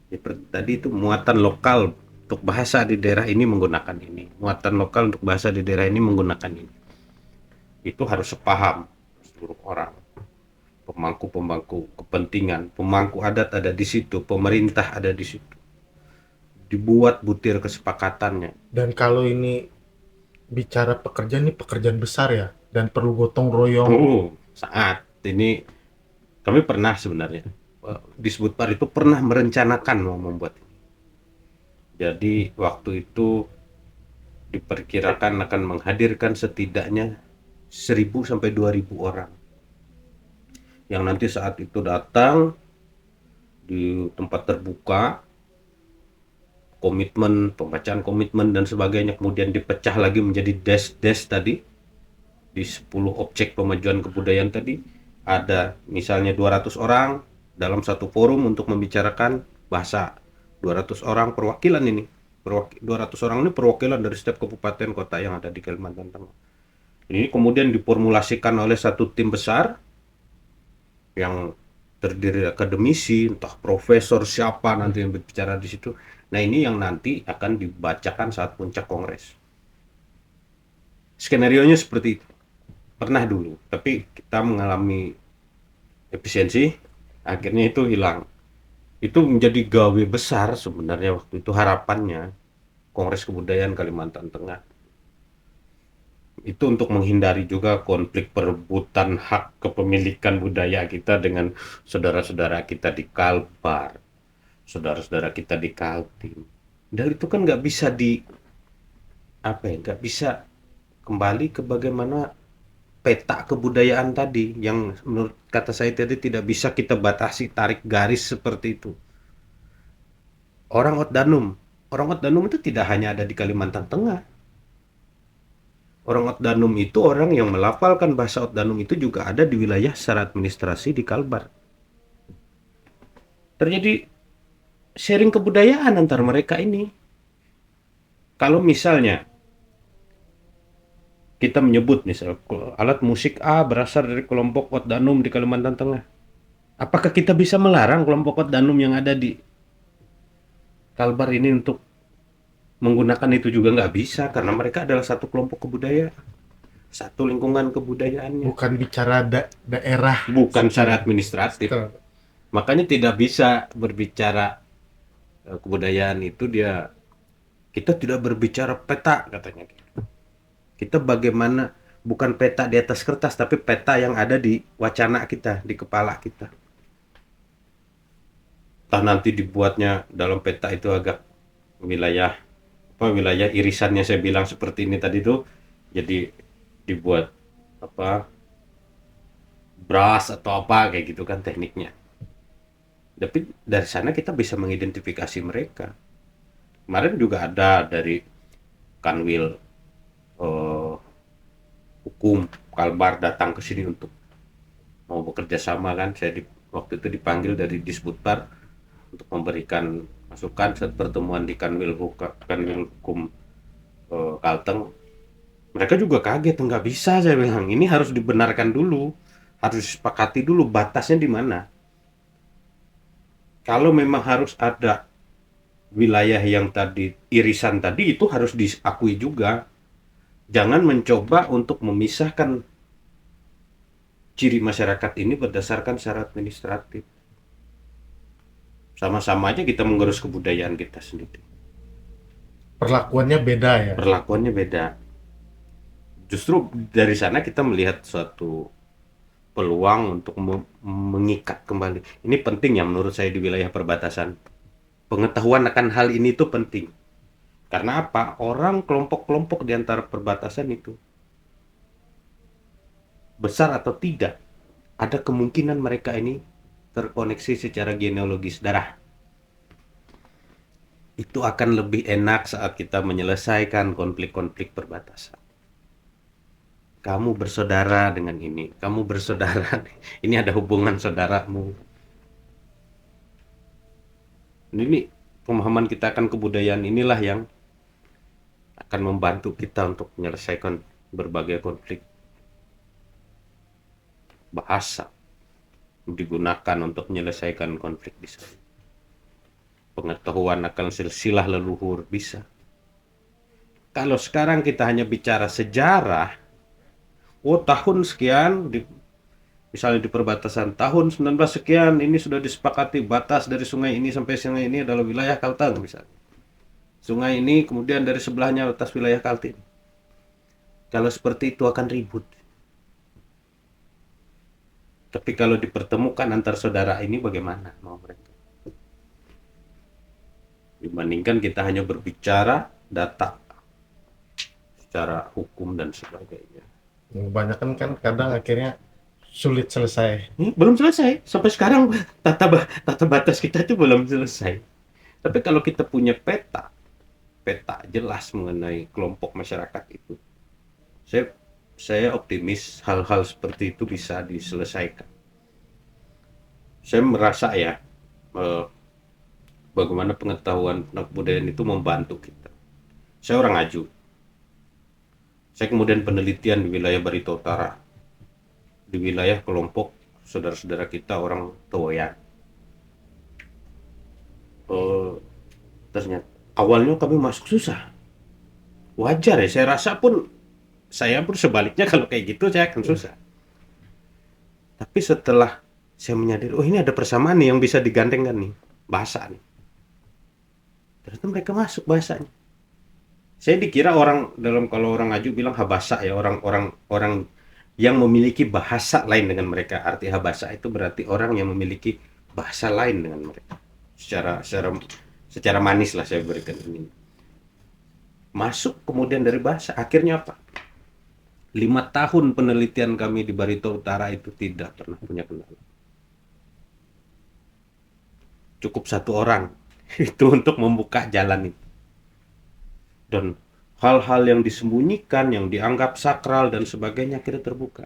Seperti tadi itu muatan lokal untuk bahasa di daerah ini menggunakan ini, muatan lokal untuk bahasa di daerah ini menggunakan ini. Itu harus sepaham seluruh orang. Pemangku-pemangku kepentingan, pemangku adat ada di situ, pemerintah ada di situ. Dibuat butir kesepakatannya. Dan kalau ini bicara pekerjaan, ini pekerjaan besar ya, dan perlu gotong royong. Saat ini kami pernah sebenarnya di Sebutpar itu pernah merencanakan mau membuat ini. Jadi waktu itu diperkirakan akan menghadirkan setidaknya 1.000 sampai 2.000 orang yang nanti saat itu datang di tempat terbuka, komitmen, pembacaan komitmen dan sebagainya, kemudian dipecah lagi menjadi des-des tadi di 10 objek pemajuan kebudayaan tadi. Ada misalnya 200 orang dalam satu forum untuk membicarakan bahasa. 200 orang perwakilan ini. 200 orang ini perwakilan dari setiap kabupaten kota yang ada di Kalimantan Tengah. Ini kemudian diformulasikan oleh satu tim besar yang terdiri akademisi, entah profesor siapa nanti yang berbicara di situ. Nah, ini yang nanti akan dibacakan saat puncak kongres. Skenarionya seperti itu. Pernah dulu, tapi kita mengalami efisiensi, akhirnya itu hilang. Itu menjadi gawe besar sebenarnya waktu itu harapannya Kongres Kebudayaan Kalimantan Tengah. Itu untuk menghindari juga konflik perebutan hak kepemilikan budaya kita dengan saudara-saudara kita di Kalbar, saudara-saudara kita di Kaltim. Dan itu kan nggak bisa nggak bisa kembali ke bagaimana peta kebudayaan tadi yang menurut kata saya tadi tidak bisa kita batasi, tarik garis seperti itu. Orang Ot Danum itu tidak hanya ada di Kalimantan Tengah. Orang Ot Danum itu orang yang melafalkan bahasa Ot Danum itu juga ada di wilayah secara administrasi di Kalbar. Terjadi sharing kebudayaan antar mereka ini. Kalau misalnya kita menyebut misal alat musik A berasal dari kelompok Ot Danum di Kalimantan Tengah. Apakah kita bisa melarang kelompok Ot Danum yang ada di Kalbar ini untuk menggunakan itu? Juga nggak bisa, karena mereka adalah satu kelompok kebudayaan, satu lingkungan kebudayaannya. Bukan bicara daerah. Bukan secara administratif. Makanya tidak bisa berbicara kebudayaan itu kita tidak berbicara peta katanya. Kita bagaimana bukan peta di atas kertas, tapi peta yang ada di wacana kita, di kepala kita. Entah nanti dibuatnya dalam peta itu agak wilayah irisannya saya bilang seperti ini tadi tuh, jadi dibuat brass atau apa kayak gitu kan tekniknya. Tapi dari sana kita bisa mengidentifikasi mereka. Kemarin juga ada dari Kanwil hukum Kalbar datang ke sini untuk mau bekerja sama kan. Saya waktu itu dipanggil dari Disbudpar untuk memberikan masukan saat pertemuan di Kanwil Hukum Kalteng. Mereka juga kaget, nggak bisa saya bilang. Ini harus dibenarkan dulu, harus disepakati dulu batasnya di mana. Kalau memang harus ada wilayah yang tadi irisan tadi, itu harus diakui juga. Jangan mencoba untuk memisahkan ciri masyarakat ini berdasarkan syarat administratif. Sama-sama aja kita mengurus kebudayaan kita sendiri. Perlakuannya beda ya? Perlakuannya beda. Justru dari sana kita melihat suatu peluang untuk mengikat kembali. Ini penting ya menurut saya di wilayah perbatasan. Pengetahuan akan hal ini itu penting. Karena apa? Orang kelompok-kelompok di antara perbatasan itu besar atau tidak, ada kemungkinan mereka ini terkoneksi secara genealogis darah. Itu akan lebih enak saat kita menyelesaikan konflik-konflik perbatasan. Kamu bersaudara dengan ini, kamu bersaudara, ini ada hubungan saudaramu. Ini pemahaman kita akan kebudayaan inilah yang akan membantu kita untuk menyelesaikan berbagai konflik. Bahasa digunakan untuk menyelesaikan konflik bisa. Pengetahuan akan silsilah leluhur bisa. Kalau sekarang kita hanya bicara sejarah, tahun sekian, misalnya di perbatasan tahun 19 sekian, ini sudah disepakati batas dari sungai ini sampai sungai ini adalah wilayah Kalteng misalnya. Sungai ini kemudian dari sebelahnya atas wilayah Kaltim. Kalau seperti itu akan ribut. Tapi kalau dipertemukan antar saudara ini bagaimana mau mereka? Dibandingkan kita hanya berbicara data secara hukum dan sebagainya. Kebanyakan kan kadang akhirnya sulit selesai. Belum selesai. Sampai sekarang tata batas kita itu belum selesai. Tapi kalau kita punya peta jelas mengenai kelompok masyarakat itu, saya optimis hal-hal seperti itu bisa diselesaikan. Saya merasa ya, bagaimana pengetahuan tentang kebudayaan itu membantu kita. Saya orang Aju. Saya kemudian penelitian di wilayah Barito Utara, di wilayah kelompok saudara-saudara kita orang Towoyan. Ternyata awalnya kami masuk susah. Wajar ya, saya pun sebaliknya kalau kayak gitu saya akan susah. Tapi setelah saya menyadari, ini ada persamaan nih yang bisa digandengkan nih, bahasa nih. Ternyata mereka masuk bahasanya. Saya dikira kalau orang Aju bilang habasa ya, orang yang memiliki bahasa lain dengan mereka. Arti habasa itu berarti orang yang memiliki bahasa lain dengan mereka. Secara manis lah saya berikan ini. Masuk kemudian dari bahasa, akhirnya apa? 5 tahun penelitian kami di Barito Utara itu tidak pernah punya kendala. Cukup 1 orang itu untuk membuka jalan itu. Dan hal-hal yang disembunyikan, yang dianggap sakral dan sebagainya akhirnya terbuka.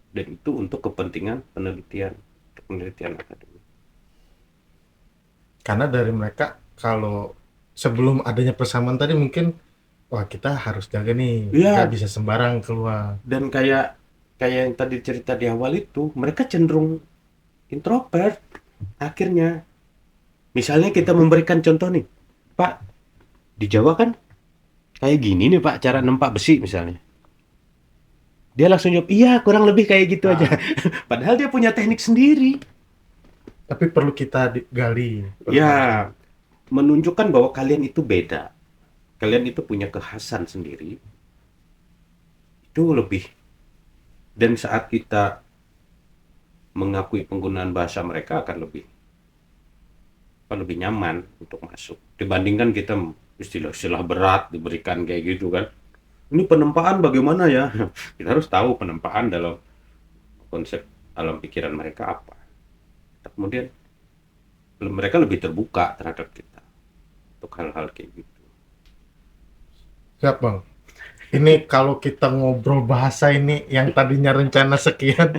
Dan itu untuk kepentingan penelitian akademik. Karena dari mereka, kalau sebelum adanya persamaan tadi mungkin, wah kita harus jaga nih, nggak bisa sembarang keluar. Dan kayak yang tadi cerita di awal itu, mereka cenderung introvert. Akhirnya, misalnya kita memberikan contoh nih, Pak, di Jawa kan kayak gini nih Pak, cara nempak besi misalnya. Dia langsung jawab, iya kurang lebih kayak gitu aja. Padahal dia punya teknik sendiri. Tapi perlu kita gali. Ya, menunjukkan bahwa kalian itu beda. Kalian itu punya kekhasan sendiri. Itu lebih. Dan saat kita mengakui penggunaan bahasa mereka akan lebih nyaman untuk masuk. Dibandingkan kita istilah-istilah berat diberikan kayak gitu kan. Ini penempaan bagaimana ya? Kita harus tahu penempaan dalam konsep alam pikiran mereka apa. Kemudian mereka lebih terbuka terhadap kita untuk hal-hal kayak gitu. Siap Bang. Ini kalau kita ngobrol bahasa ini yang tadinya rencana sekian,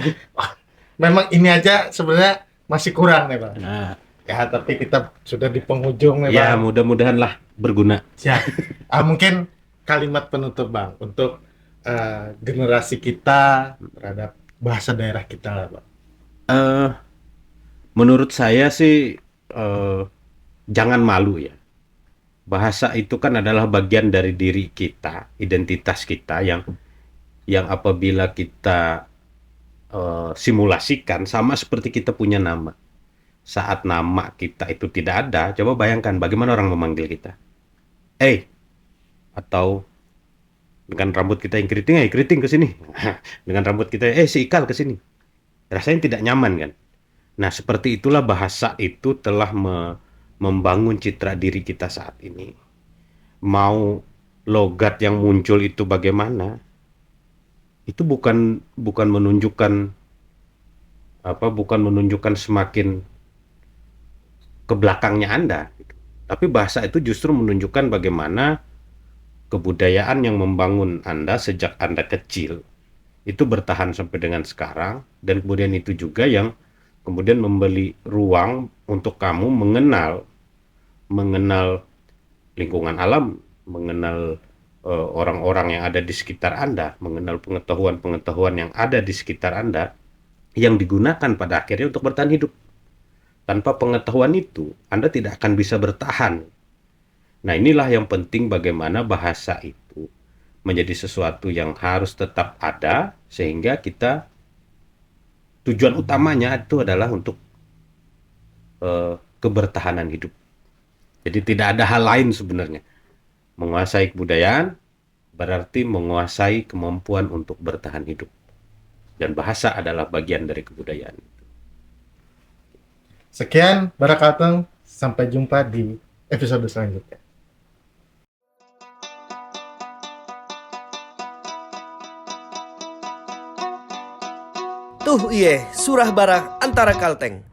memang ini aja sebenarnya masih kurang nih Bang. Nah, ya tapi kita sudah di penghujung nih Bang. Ya mudah-mudahan lah berguna. Siap. Mungkin kalimat penutup Bang untuk generasi kita terhadap bahasa daerah kita lah Bang. Menurut saya sih jangan malu ya. Bahasa itu kan adalah bagian dari diri kita, identitas kita yang apabila kita simulasikan sama seperti kita punya nama. Saat nama kita itu tidak ada, coba bayangkan bagaimana orang memanggil kita. Atau dengan rambut kita yang keriting ke sini. Dengan rambut kita, si Ikal ke sini. Rasanya tidak nyaman kan? Nah, seperti itulah bahasa itu telah membangun citra diri kita saat ini. Mau logat yang muncul itu bagaimana? Itu bukan menunjukkan semakin ke belakangnya Anda. Tapi bahasa itu justru menunjukkan bagaimana kebudayaan yang membangun Anda sejak Anda kecil itu bertahan sampai dengan sekarang, dan kemudian itu juga yang kemudian memberi ruang untuk kamu mengenal lingkungan alam, mengenal orang-orang yang ada di sekitar Anda, mengenal pengetahuan-pengetahuan yang ada di sekitar Anda, yang digunakan pada akhirnya untuk bertahan hidup. Tanpa pengetahuan itu, Anda tidak akan bisa bertahan. Nah, inilah yang penting, bagaimana bahasa itu menjadi sesuatu yang harus tetap ada, sehingga kita tujuan utamanya itu adalah untuk kebertahanan hidup. Jadi tidak ada hal lain sebenarnya. Menguasai kebudayaan berarti menguasai kemampuan untuk bertahan hidup. Dan bahasa adalah bagian dari kebudayaan. Sekian Barakateng, sampai jumpa di episode selanjutnya. Tuh iye, surah bara antara Kalteng.